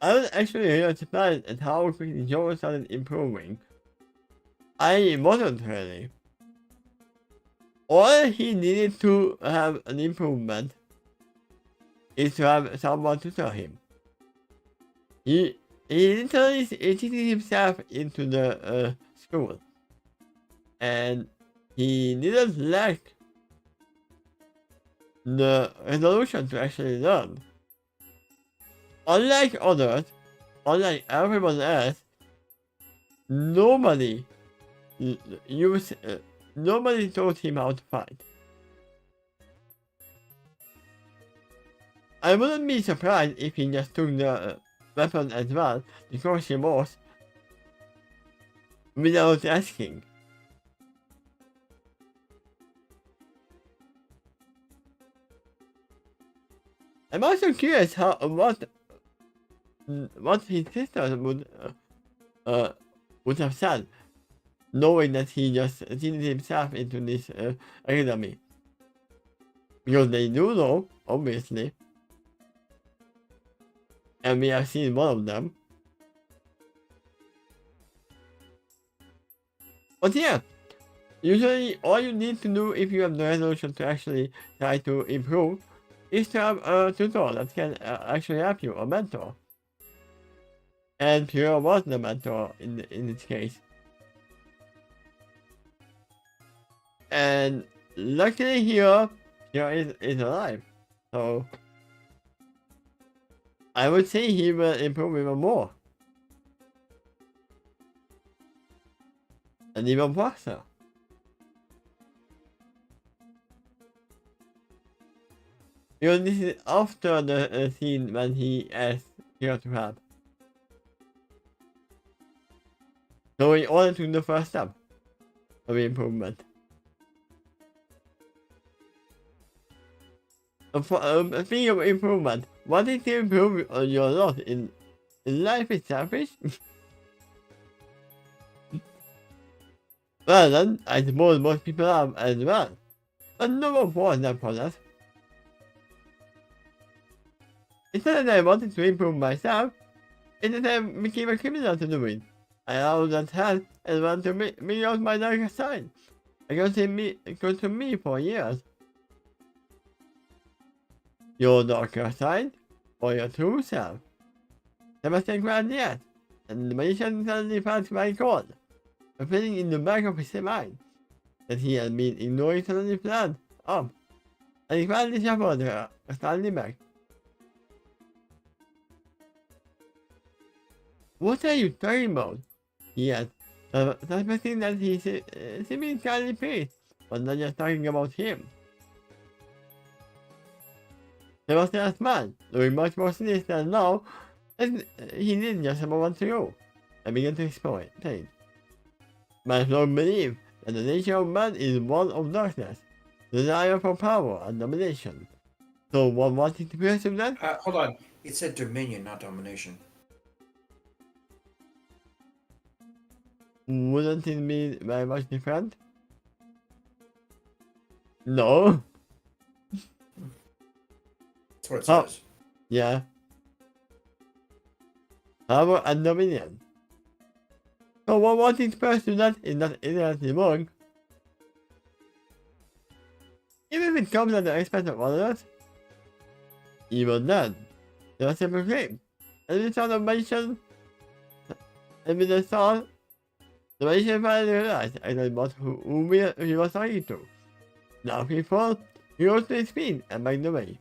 I was actually really surprised at how quickly Joe started improving. I wasn't really. All he needed to have an improvement is to have someone to tell him. He literally cheated himself into the school. And he didn't lack the resolution to actually learn. Unlike others, unlike everyone else, nobody taught him how to fight. I wouldn't be surprised if he just took the weapon as well, because he was, without asking. I'm also curious what his sister would have said, knowing that he just cheated himself into this academy. Because they do know, obviously. And we have seen one of them. But yeah, usually all you need to do if you have the resolution to actually try to improve is to have a tutor that can actually help you, a mentor. And Pure was the mentor in this case. And luckily here, Pure is alive. So I would say he will improve even more. And even faster. Because this is after the scene when he asked Pure to help. So he only took the first step. of improvement. Speaking of improvement, wanting to improve on your lot in life is selfish? Well then, I suppose most people are as well. But no one wants that process. Instead I wanted to improve myself, instead I became a criminal to do it. I allowed that help and want to bring out my darker side. It goes to me for years. Your darker side, or your true self. Never stay ground yet, and the magician suddenly found my call, a feeling in the back of his mind that he had been ignoring suddenly flared up, and he finally shuffled her, standing back. What are you talking about? He asked, suspecting that he seemed kindly pleased, but not just talking about him. Sebastian smiled, looking much more sinister now, and he didn't just a moment ago. I began to explain. My strong belief that the nature of man is one of darkness, desire for power and domination. So one wanting to pursue that? Hold on. It said dominion, not domination. Wouldn't it be very much different? No. That's what it Oh. says. Yeah. Power and dominion. So one wanting to pursue that is not inherently wrong. Even if it comes at the expense of others. Even then, there are simple claims. And the sort of magician, and with the song, the magician finally realized I don't know who he was talking to. Now he rose to his feet and backed away.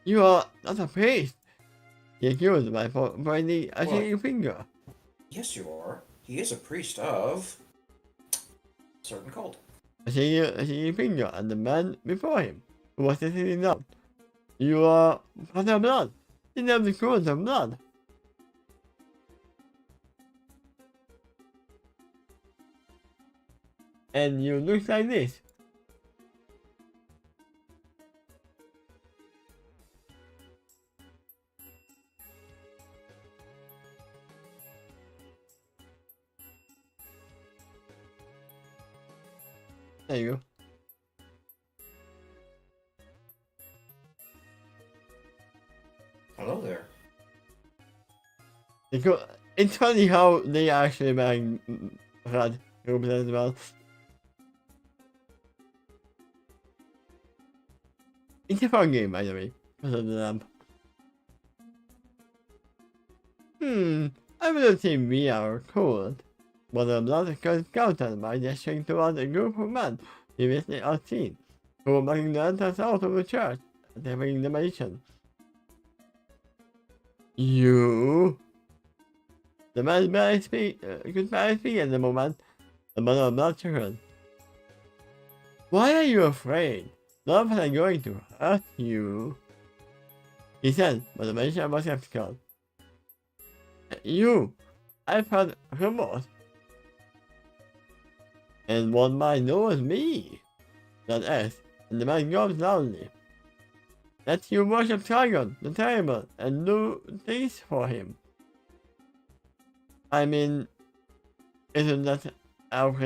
You are not a priest, he accused by pointing a shaking finger. Yes, you are. He is a priest of a certain cult. A shaking finger at the man before him, who was sitting down. You are father of blood. You have the current of blood. And you look like this. There you go. Hello there. It's funny how they actually bang red groups as well. It's a fun game, by the way, because of the lamp. I wouldn't say we are cool, but I'm not scouted by gesturing towards a group of men previously unseen, who were blocking the entrance out of the church, attempting the magician. You? The man could barely speak at the moment, the mother of blood chuckled. Why are you afraid? None of us are going to hurt you, he said, but the magician was skeptical. You! I've heard rumors. And one might know as me, that is, and the man groaned loudly. That you worship Trigon, the Terrible, and do things for him. I mean, isn't that our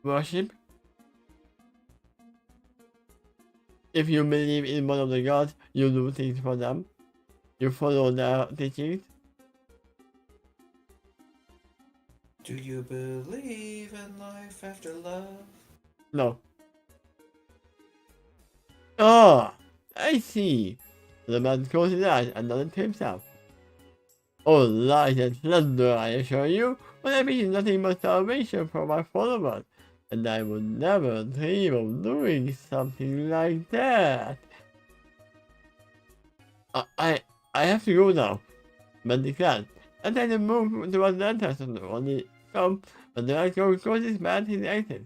worship? If you believe in one of the gods, you do things for them. You follow their teachings. Do you believe in life after love? No. Oh, I see. The man closed his eyes and nodded to himself. Oh, light and thunder, I assure you, but I mean nothing but salvation for my followers, and I would never dream of doing something like that. I have to go now, man declared, and then he moved towards the entrance and only come when the man closed his mouth and exit.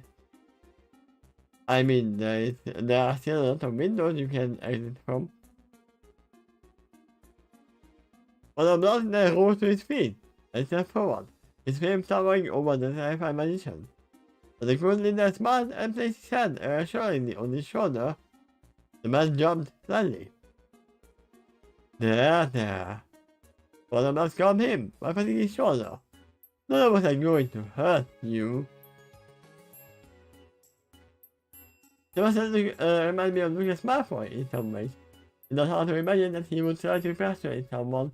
I mean, there are still a lot of windows you can exit from. But I'm not there rose to his feet and stepped forward. his flame towering over the terrified magician. But the good leader smiled and placed his hand reassuringly on his shoulder. The man jumped slightly. There. One of us calmed him by patting his shoulder. None of us are going to hurt you. The master reminded me of Lucas Malfoy in some ways. It's not hard to imagine that he would try to persuade someone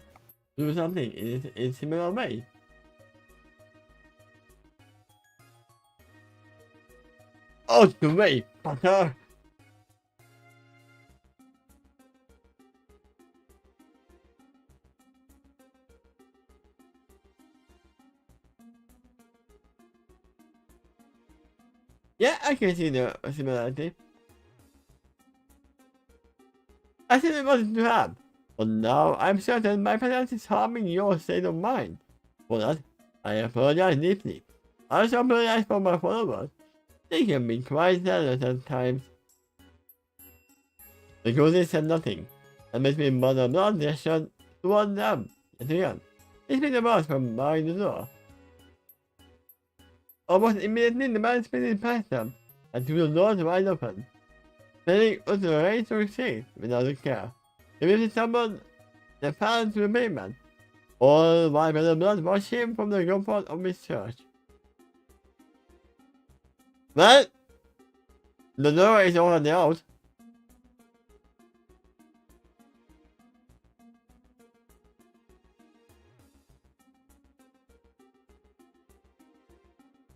to do something in similar way. Out the way, Potter! Yeah, I can see the similarity. I simply wanted to have, but now I'm certain my presence is harming your state of mind. For that, I apologize deeply. I also apologize for my followers. They can be quite zealous at times. The Goosey said nothing, and made me mother blood gestured toward them yet again. He spit the boss from behind the door. Almost immediately the man spinning past them, and threw the doors wide open. Spinning was ready to retreat without a care. He immediately stumbled and fell into the pavement, all while the blood washed him from the comfort of his church. Well, the door is already out.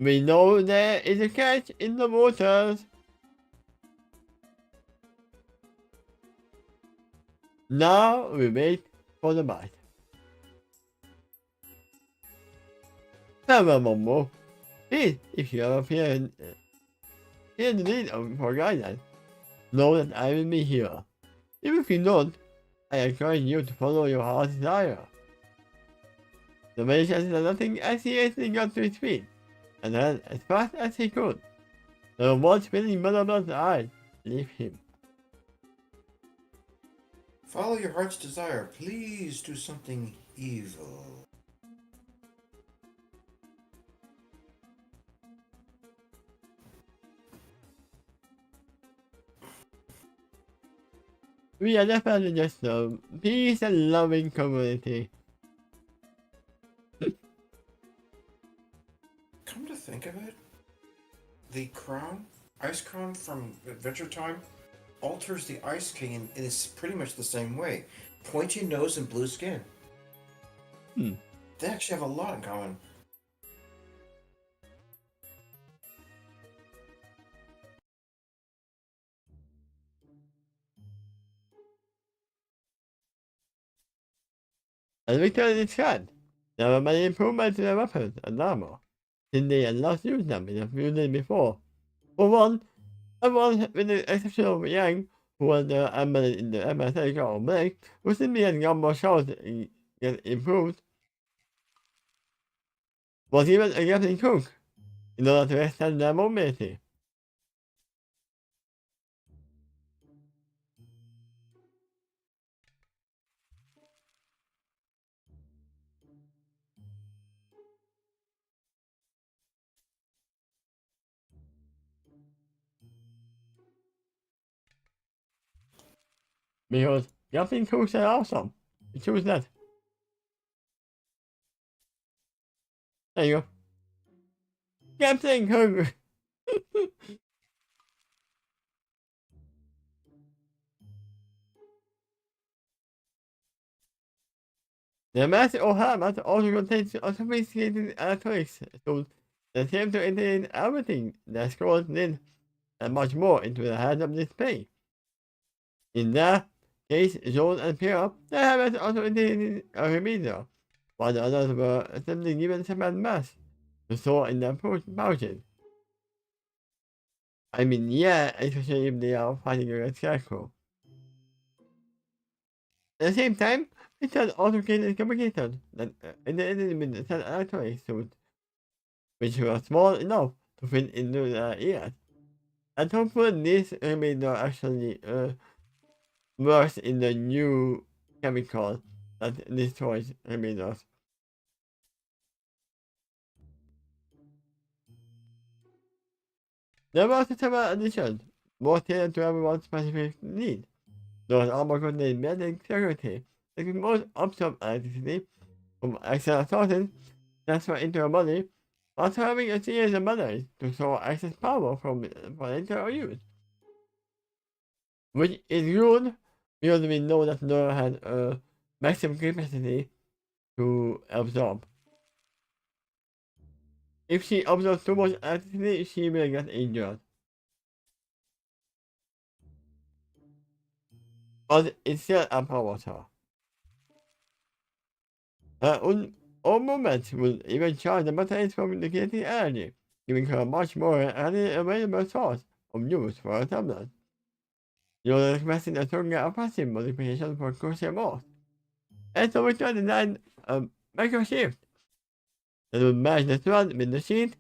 We know there is a catch in the waters. Now we wait for the bite. Farewell, Momo. Please, if you ever feel the need for guidance, know that I will be here. Even if you don't, I encourage you to follow your heart's desire. The magician said nothing as he hastily got to his feet, and ran as fast as he could. The one spinning Mother's eyes leave him. Follow your heart's desire. Please do something evil. We are definitely just a peace and loving community. Come to think of it, the crown, ice crown from Adventure Time, alters the Ice King and is pretty much the same way. Pointy nose and blue skin. They actually have a lot in common. As Victor described, there were many improvements to their weapons and armor, since they had last used them in a few days before. For one, everyone with the exception of Yang, who was embedded in the MSA or Blake, who simply had got more shots get improved, was even a Captain Cook, in order to extend their mobility. Because Captain Cooks are awesome. You choose that. There you go. Captain Cook! The master or helmet also contains a sophisticated electronics tools that seem to integrate everything that scrolls in and much more into the heads-up display. In their case, Joel and Pierre, the helmets also integrated a repeater, while the others were simply given separate masks to store in their pouches. I mean, yeah, especially if they are fighting against Scarecrow. At the same time, Richard also created communicators that integrated with the electronic suit, which were small enough to fit into their ears. And hopefully this remainder actually works in the new chemical that destroys remainders. There was a several additions, more tailored to everyone's specific needs. Those armor contained building security, taking most absorb electricity from external sources, transfer into your body, also having a series of batteries to store excess power from for later use. Which is good because we know that Nora has a maximum capacity to absorb. If she absorbs too much electricity, she will get injured. But it still empowers her. Her own movement will even charge the batteries from the kinetic energy, giving her a much more readily available source of use for her tablet. You're requesting a stronger and passive modification for crucial modes. And so we can design a microshift that will match the thread with the sheet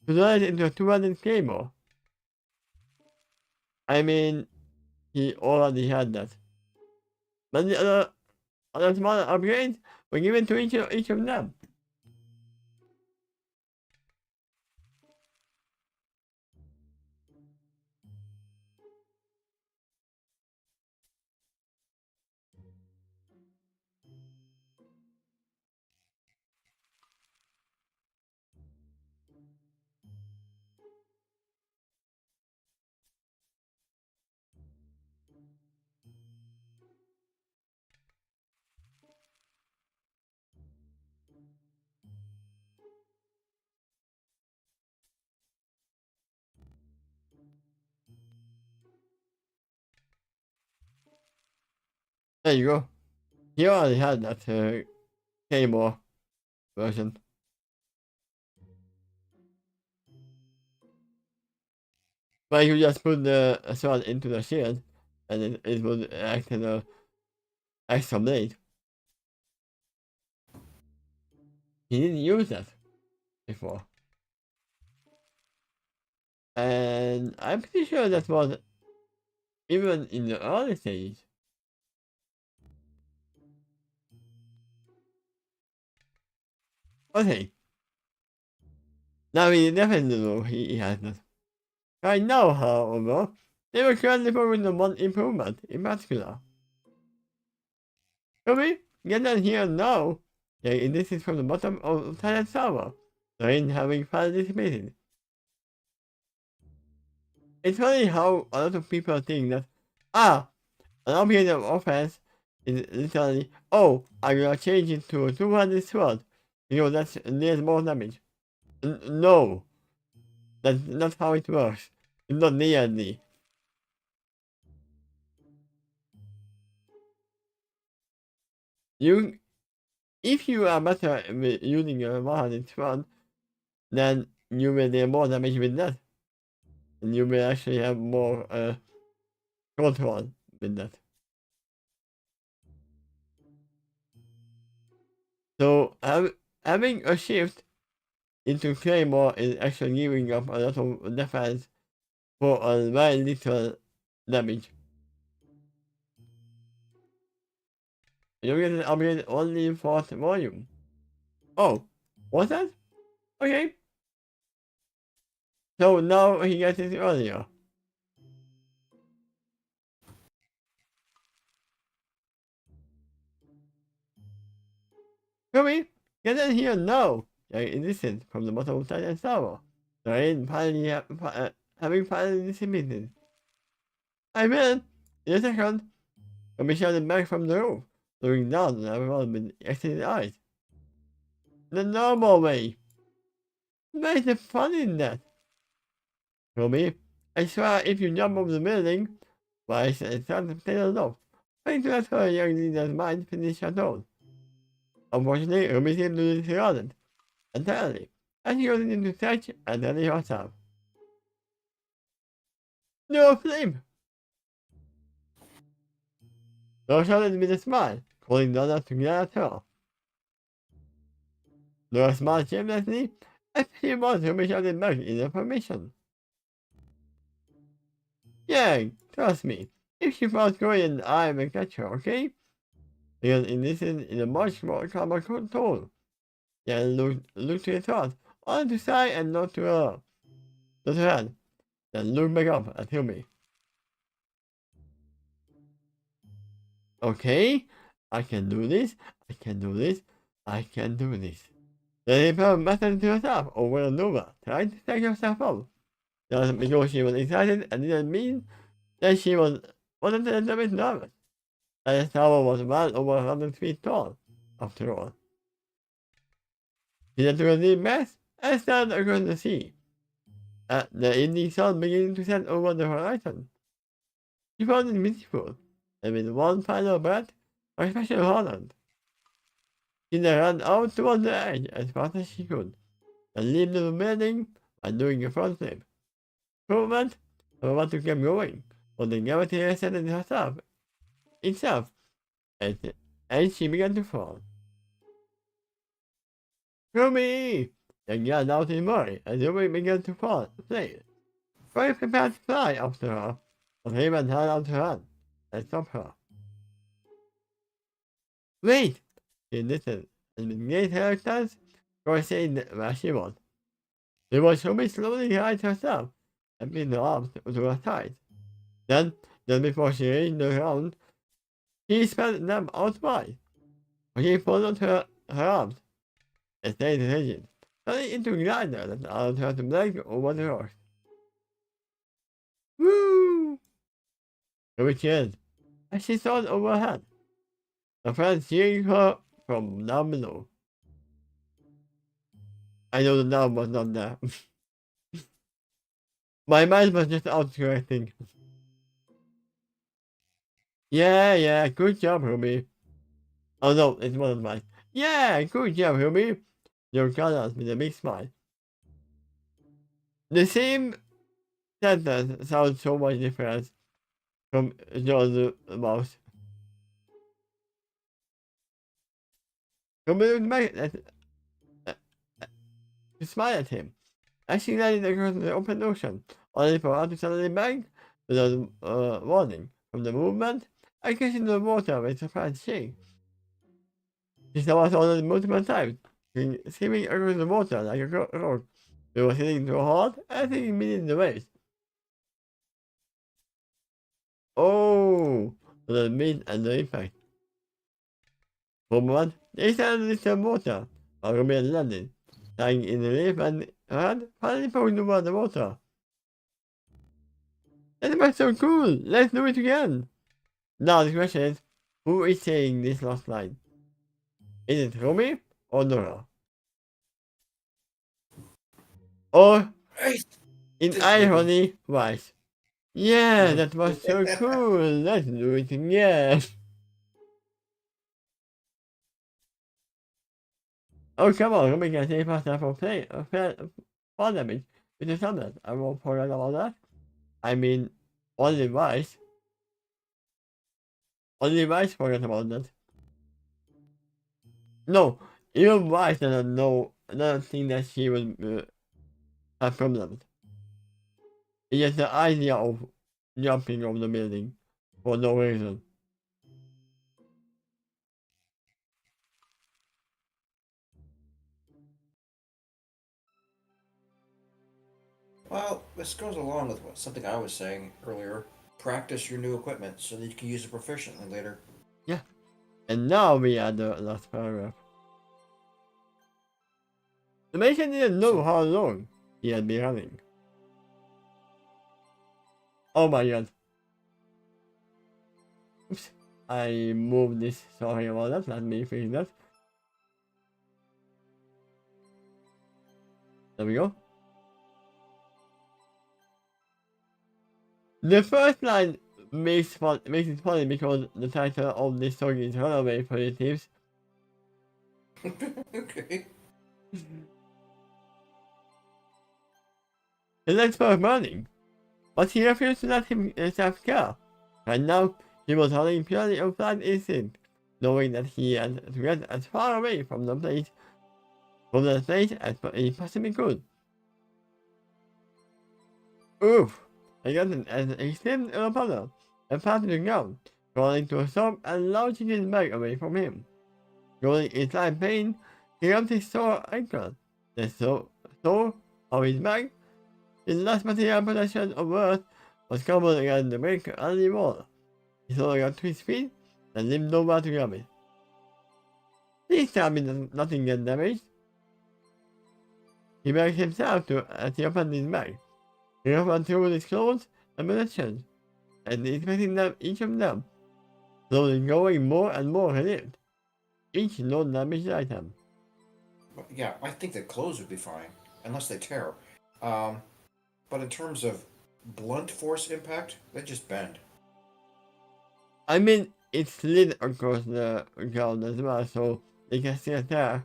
to turn it into a two-handed claymore. I mean, he already had that. But the other smaller upgrades were given to each of them. There you go. He already had that claymore version. But you just put the sword into the shield, and it would act as a extra blade. He didn't use that before. And I'm pretty sure that was even in the early stage. Okay. Now we definitely know he has that. Right now, however, they were currently focusing on one improvement in particular. Can we get that here now? Okay, this is from the bottom of the Silent Server. The rain having finally dissipated. It's funny how a lot of people think that, an object of offense is literally, oh, I'm gonna change it to a 200 sword, because that's deals more damage. No, that's not how it works. It's not nearly. You, if you are better with using a 100 sword, then you will deal more damage with that. And you will actually have more control with that. So having a shift into Claymore is actually giving up a lot of defense for a very little damage. You get an upgrade only for volume. Oh, what's that? Okay. So now he gets it earlier. Hurry! Get in here now! They listened from the bottom of Titan Tower. The rain finally having finally dissipated. I will! In a second, I'll be shouting back from the roof, looking down at everyone with excited eyes. The normal way! Where's the fun in that? Ruby, I swear if you jump off the building, why I said something tailed off, trying to let her young leader's mind finish her thought. Unfortunately, Ruby seemed to disregard it entirely, and she goes into search and ready herself. No flame! Nora shouted with a smile, calling the others to glare at her. Nora smiled shamelessly, as she was Ruby shouted back in affirmation. Yeah, trust me, if she falls going, I will catch her, okay? Because this is a much more calmer control. Yeah, look to your thoughts, on to side and not to her. Not to hand. then look back up and heal me. Okay, I can do this, I can do this, I can do this. Then he felt message to herself over and over, trying to take herself up. Just because she was excited and didn't mean that she wasn't a little bit nervous. And the tower was well over 100 feet tall, after all. She took a deep breath and stared across the sea, at the evening sun beginning to set over the horizon. She found it beautiful, and with one final breath, her special hardened. She then ran out towards the edge as fast as she could, and leave the building by doing a front flip. For a moment, her want to keep going, but the gravity resetted itself, and she began to fall. Rumi! Then yelled out in worry as Rumi began to fall, play. Roy prepared to fly after her, but Raven held out her hand and stopped her. Wait! She listened, and with great reluctance, Roy stayed where she was. She watched Rumi slowly rise herself and pin her arms to her sides. Then, just before she reached the ground, he spread them out wide. She folded her arms and stayed rigid, turning into a glider that allowed her to break over the rocks. Woo! Rumi cheered as she soared overhead, her friends cheering her from down below. I know the noun was not there. My mind was just autocorrecting. Yeah, good job, Rumi. Oh no, it wasn't mine. Yeah, good job, Rumi. Your us with a big smile. The same sentence sounds so much different from John's mouth. Rumi looked back to smile at him. As she landed across the open ocean, only for her to suddenly bang without warning. From the movement, I catch in the water with a surprised shake. She saw us already multiple times, skimming across the water like a rock. We were hitting too hard and thinking beneath the waves. Oh, the meat and the impact. For a moment, they started to the water, while Rumi landed, lying in the reef and her hand finally poked over the water. That was so cool! Let's do it again! Now the question is, who is saying this last line? Is it Rumi or Nora? Or, in irony, Weiss? Yeah, that was so cool! Let's do it again! Oh, come on, Rumi can save herself for fall damage with the summons. I won't forget about that. I mean, only Weiss. Only Weiss forgot about that. No, even Weiss doesn't know, doesn't think that she will have problems. It's just the idea of jumping off the building for no reason. Well, this goes along with something I was saying earlier. Practice your new equipment so that you can use it proficiently later. Yeah. And now we add the last paragraph. The magician didn't know how long he had been running. Oh my god. Oops. I moved this. Sorry about that. Let me fix that. There we go. The first line makes it funny because the title of this song is Runaway Fugitives. Okay. He left for running, but he refused to let himself go. And now he was running purely on blind instinct, knowing that he had to get as far away from the place as he possibly could. Oof! I got an extreme puddle and fell to the ground, crawling to a stop and launching his bag away from him. Rolling in slight pain, he rubbed his sore ankle, the sole of his bag, His last material possession of worth was covered against the brick on the wall. He slowly got to his feet and limped over to grab it. Please tell me that nothing gets damaged. He backed himself to as he opened his bag. He opened through his clothes and possessions, and inspecting them, each of them, slowly growing more and more relieved. Each non-damaged item. Yeah, I think the clothes would be fine, unless they tear. But in terms of blunt force impact, they just bend. I mean, it slid across the ground as well, so they can still tear.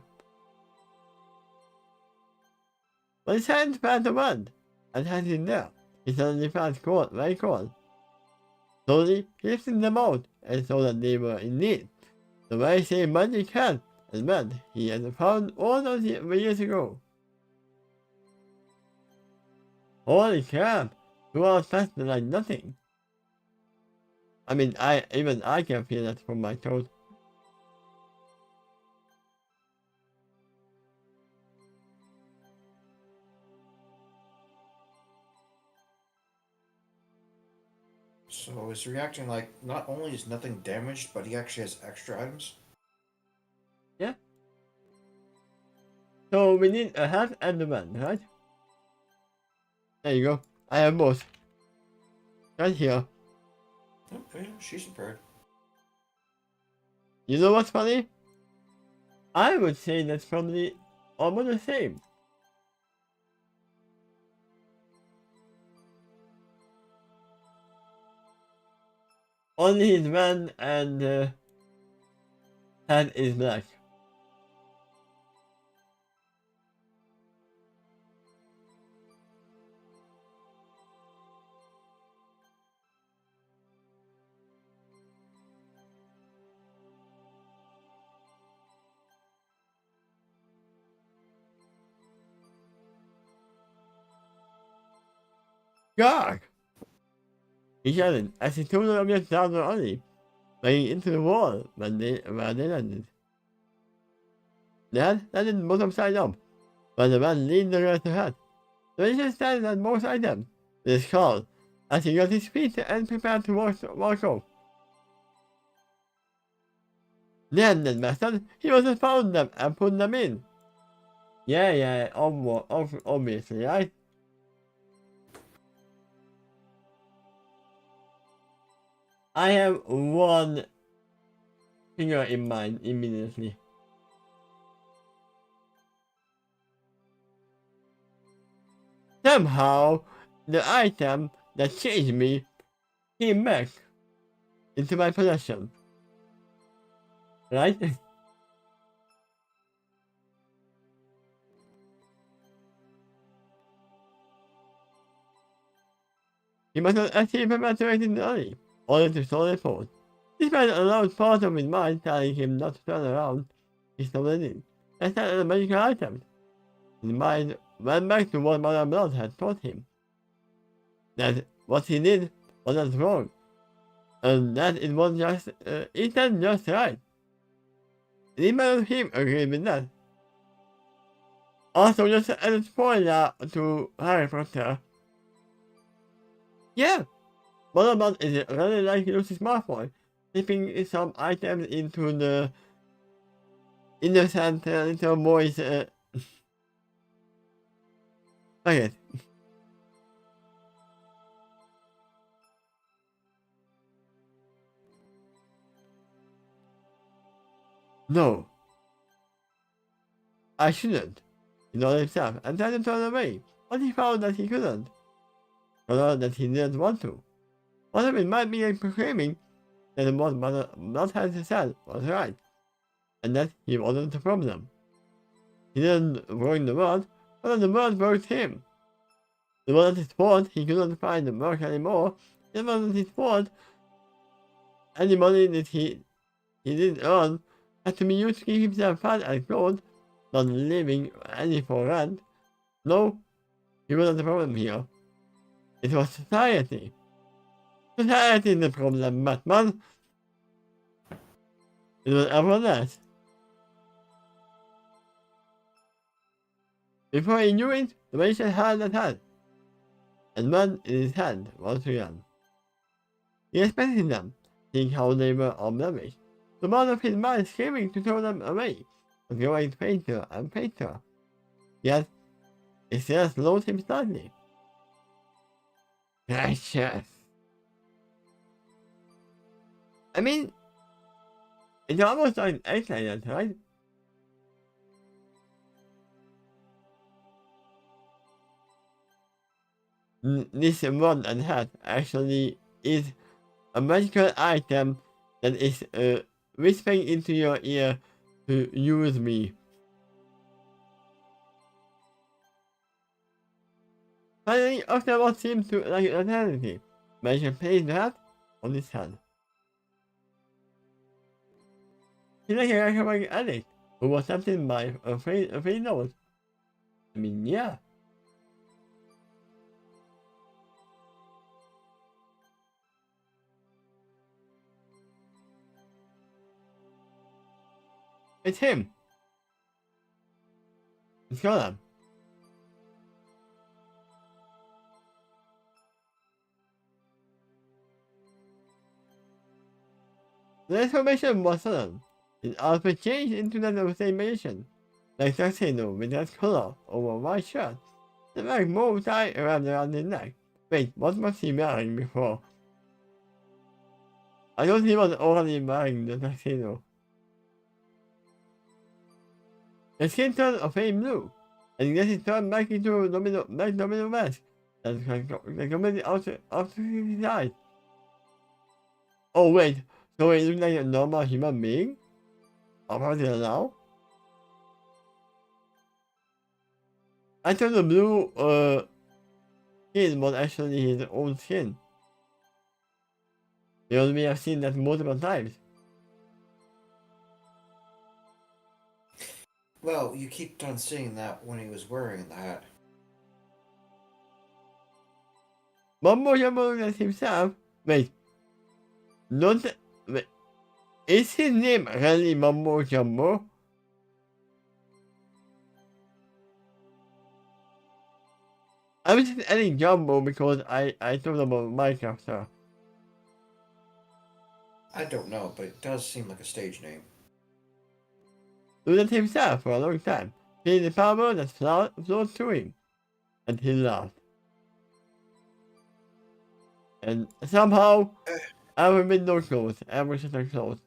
But his hands found the mud, and as in there, he suddenly found cold, very cold. Slowly, he lifted them out and saw that they were indeed the very same magic hand and mud he had found all those years ago. Holy crap! 2 hours passed like nothing. I mean, even I can feel that from my toes. So is he reacting like not only is nothing damaged, but he actually has extra items? Yeah. So we need a hat and a band, right? There you go. I have both. Right here. Okay, she's prepared. You know what's funny? I would say that's probably almost the same. Only his band and hat is black. God! He shouted as he threw the object down the alley, banging into the wall where they landed. The hat landed bottom side up, but the man leaned against the hat. The magician standing at both items, with his call, as he got his feet and prepared to walk off. Then the bastard, he must have found them and put them in. Yeah, obviously, right? I have one finger in mind immediately. Somehow, the item that changed me came back into my possession. Right? He must have actually perpetuated the alley, only to slowly fall. Despite a loud part of his mind telling him not to turn around, he slowly did. And started the magical items. His mind went back to what Mother Blood had taught him. That what he did wasn't wrong, and that it was just right. Even of him agreed with that. Also, just as a spoiler to Harry Potter, yeah, Mother Blood is really like Lucy's smartphone, slipping some items into the innocent little boy's pocket. No, I shouldn't. He nodded himself and tried to turn away, but he found that he couldn't. Or that he didn't want to. One of it might be proclaiming that what Mother Blood had said was right, and that he wasn't the problem. He didn't ruin the world, but the world broke him. It wasn't his fault he couldn't find the work anymore. It wasn't his fault any money that he didn't earn had to be used to keep himself fat and clothed, not living any for rent. No, he wasn't the problem here. It was society. Society is the problem, Batman. It was everyone else. Before he knew it, the magician had that hat. and one in his hand was too young. He expected them, seeing how they were all blemish, so one of his mind screaming to throw them away, was growing fainter and fainter. Yet, it still slowed him slightly. Precious. I mean, it's almost like excellent, right? This rod and hat actually is a magical item that is whispering into your ear to use me. Finally, after what seemed to like an eternity, Major placed the hat on his hand. He's like a recovering addict who was tempted by a free note. I mean, yeah. It's him. It's Gotham. The information was sudden. His outfit changed into that of the same mission. Like tuxedo with that collar over a white shirt. The bag moved tight around his neck. Wait, what was he wearing before? I thought he was already wearing the tuxedo. The skin turned a faint blue, and then it turned back into a domino mask that completely out of his eyes. Oh wait, so it looks like a normal human being? About it now? I thought the blue skin was actually his own skin. Because we have seen that multiple times. Well, you keep on seeing that when he was wearing the hat. Mumbo Jumbo as himself. Wait. Not. Wait. Is his name really Mumbo Jumbo? I was just adding Jumbo because I thought about Minecraft, sir. I don't know, but it does seem like a stage name. Looked at himself for a long time, feeling the power that flowed to him, and he laughed. And somehow, our window closed, ever since I closed.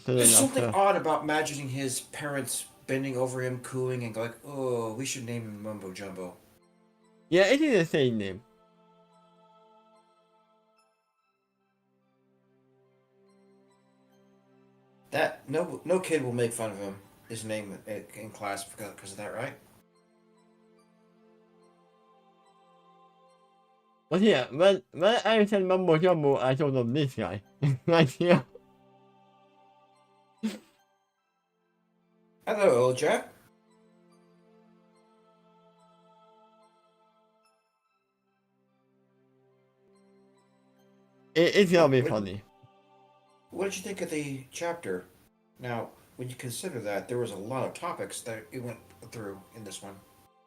There's something odd about imagining his parents bending over him, cooing, and going, "Oh, we should name him Mumbo Jumbo." Yeah, it is the same name. That no kid will make fun of him. His name in class because of that, right? But yeah, when I said Mumbo Jumbo, I thought of this guy. Right here. Hello, old chap. It's gonna be funny. What did you think of the chapter? Now, when you consider that, there was a lot of topics that it went through in this one.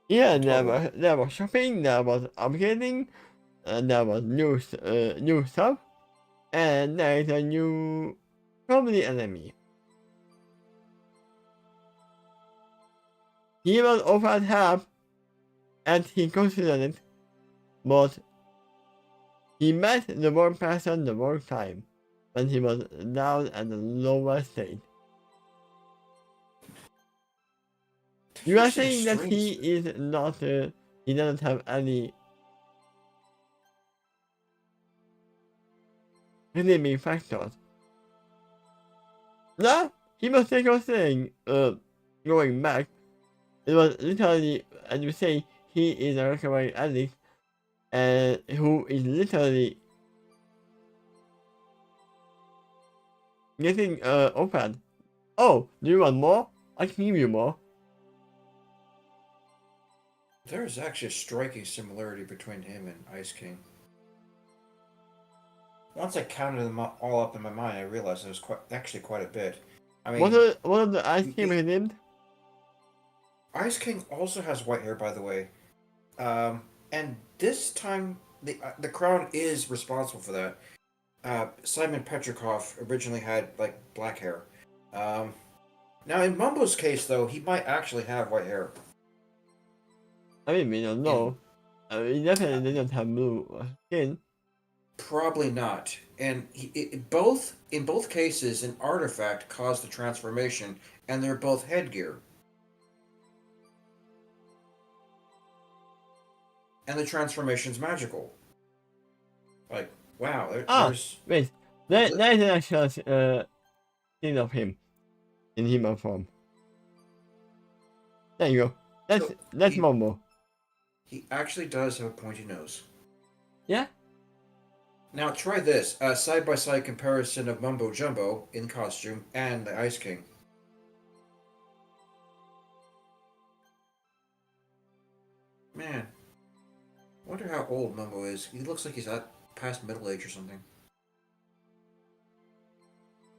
Yeah, Totally. there was shopping, there was upgrading, there was new stuff, and there is a new probably enemy. He was offered help, and he considered it, but he met the wrong person the wrong time, when he was down at the lower state. You are saying that he is not, he doesn't have any redeeming factors. No, he was considering going back. It was literally, as you say, he is a recovering addict, and who is literally getting offered. Oh, do you want more? I can give you more. There's actually a striking similarity between him and Ice King. Once I counted them all up in my mind, I realized there was actually quite a bit. I mean, What are the ice cream named? Ice King also has white hair, by the way. And this time, the crown is responsible for that. Simon Petrikov originally had like black hair. Um, Now in Mumbo's case, though, he might actually have white hair. I mean, we don't In know. He definitely didn't have blue skin. Probably not. And both in both cases, an artifact caused the transformation, and they're both headgear. And the transformation's magical. Like, wow, Ah, there's wait. a There is an actual scene of him in human form. There you go. so That's he Momo. he actually does have a pointy nose. Yeah? Now try this side by side comparison of Mumbo Jumbo in costume and the Ice King. Man, wonder how old Mumbo is. He looks like he's at past middle age or something.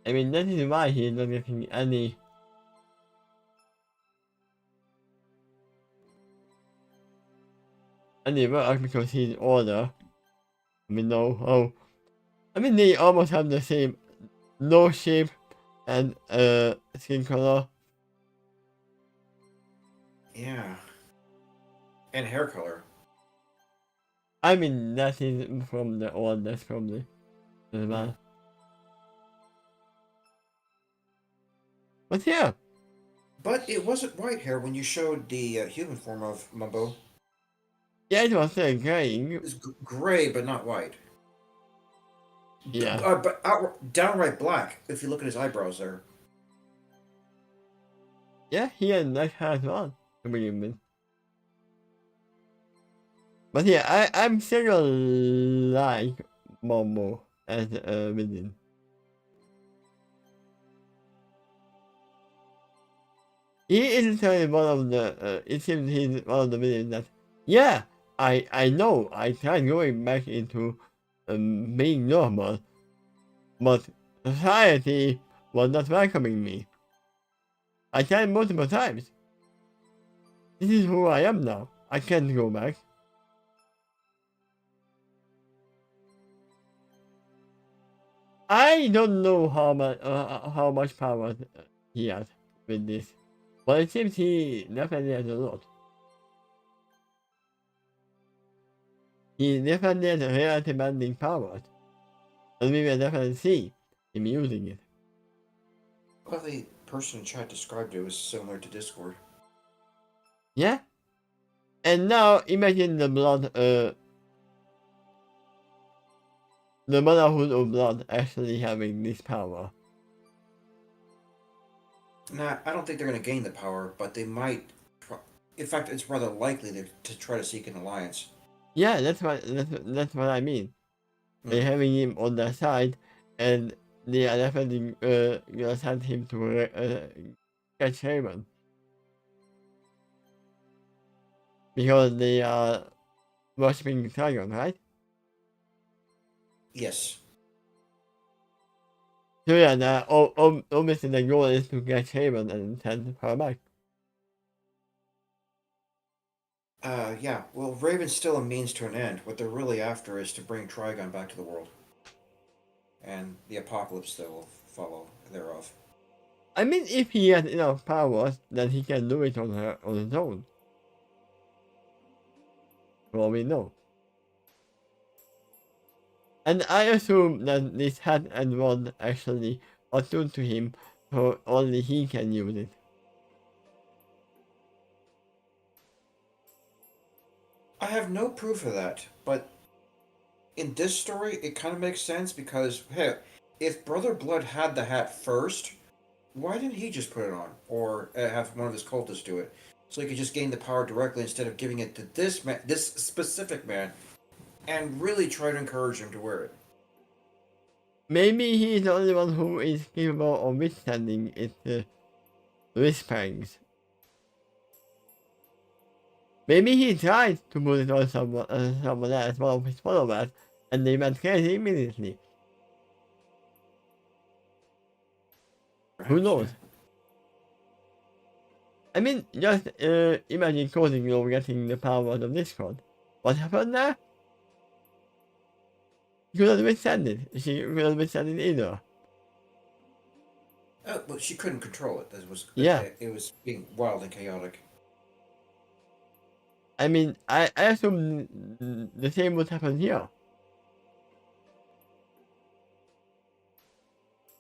I mean, that is why he is not getting any work because he's older. We know how. I mean, they almost have the same nose shape and skin color. Yeah, and hair color. I mean, that is from the oldest probably as Hmm. well. But yeah, But it wasn't white hair when you showed the human form of Mumbo. yeah, it was graying. It's gray, but not white. Yeah, But downright black. If you look at his eyebrows there. yeah, he had nice hair as well to begin with. But yeah, I'm still like Momo as a villain. He is certainly one of the. It seems he's one of the villains that. Yeah, I know. I tried going back into being normal, but society was not welcoming me. I tried multiple times. This is who I am now. I can't go back. I don't know how much power he has with this, but it seems he definitely has a lot. He definitely has a reality bending power, and we will definitely see him using it. Well, the person in chat described it was similar to Discord. Yeah, and now imagine the Motherhood of Blood actually having this power. Nah, I don't think they're going to gain the power, but they might. In fact, it's rather likely to try to seek an alliance. Yeah, that's what I mean. They're Hmm. having him on their side, and they are definitely gonna send him to catch Haven because they are worshipping the dragon, right? Yes. So yeah, obviously the goal is to catch Haven and send her back. Yeah. Well, Raven's still a means to an end. What they're really after is to bring Trigon back to the world, and the apocalypse that will follow thereof. I mean, if he has enough powers, then he can do it on his own. Well, we know. And I assume that this hat and rod actually are tuned to him, so only he can use it. I have no proof of that, but in this story, it kind of makes sense because, hey, if Brother Blood had the hat first, why didn't he just put it on? Or have one of his cultists do it? So he could just gain the power directly instead of giving it to this man, this specific man, and really try to encourage him to wear it. Maybe he is the only one who is capable of withstanding its whisperings. Maybe he tried to put it on someone else, one of his followers, and they went crazy immediately. Who Perhaps, yeah. knows? I mean, just imagine Cosing Glow getting the power of Discord. What happened there? You couldn't withstand it. She couldn't withstand it either. Well, she couldn't control it. That was Yeah. it was being wild and chaotic. I mean, I assume the same would happen here.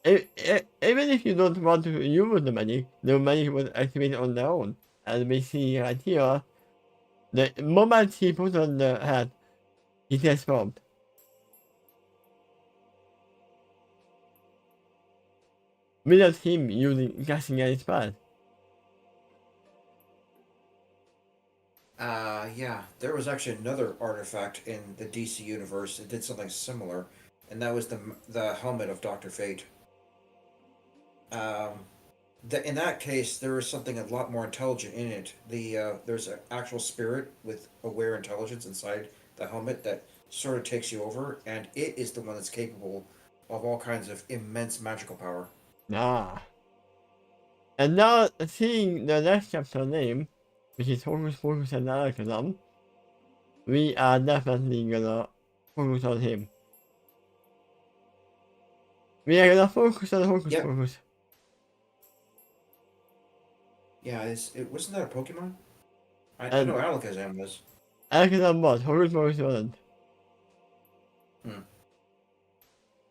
Even if you don't want to use the money will activate on their own. And we see right here, the moment he put on the hat, he transformed. Without him casting any spell. Yeah, there was actually another artifact in the DC universe that did something similar, and that was the helmet of Doctor Fate. Um, in that case, there was something a lot more intelligent in it. There's an actual spirit with aware intelligence inside the helmet that sort of takes you over, and it is the one that's capable of all kinds of immense magical power. Ah. And now, seeing the next chapter name, which is Focus and Alakazam, we are definitely gonna focus on him. We are gonna focus on Yep. Focus. Yeah, it wasn't that a Pokemon? I And know Alakazam was. Alakazam was, Focus wasn't. Hmm.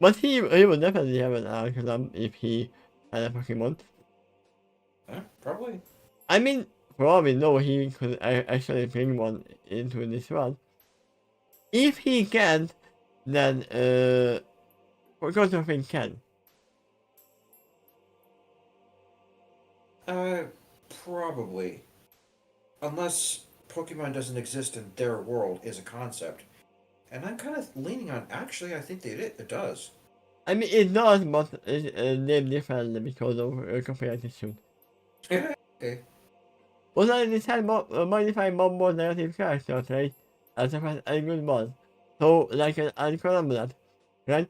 But he would definitely have an Alakazam if he had a Pokemon. Probably. I mean, for all we know, he could actually bring one into this world. If he can't, then Focus of him can. Probably. Unless Pokemon doesn't exist in their world is a concept. And I'm kind of leaning on, actually, I think it does. I mean, it does, but it's named differently because of copyright issue. Okay. Was I decide modify one more narrative character trait as a good one? So, like an Uncredible, right?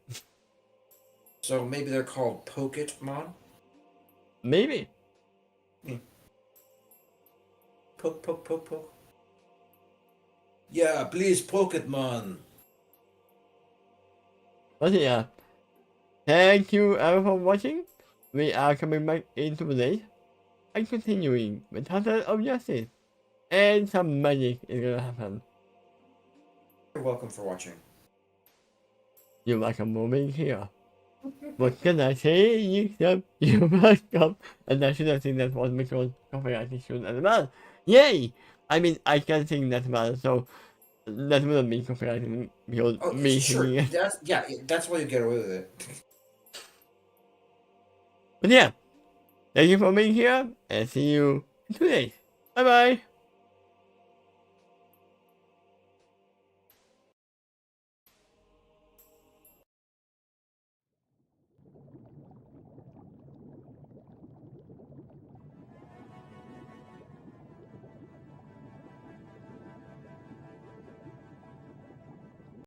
So maybe they're called Pokemon? Maybe. Poke, poke, poke, poke. Yeah, please, Pokemon. But yeah, thank you everyone for watching. We are coming back into the day and continuing with Hunter of Justice. And some magic is gonna happen. You're welcome for watching. You're welcome for being here. What can I say? You're welcome. And I should have seen that one because copyright issue as well. Yay! I mean, I can sing that well, so that wouldn't be copyrighting because Oh, me sure. singing it. That's why you get away with it. But yeah, thank you for being here and see you in 2 days. Bye bye.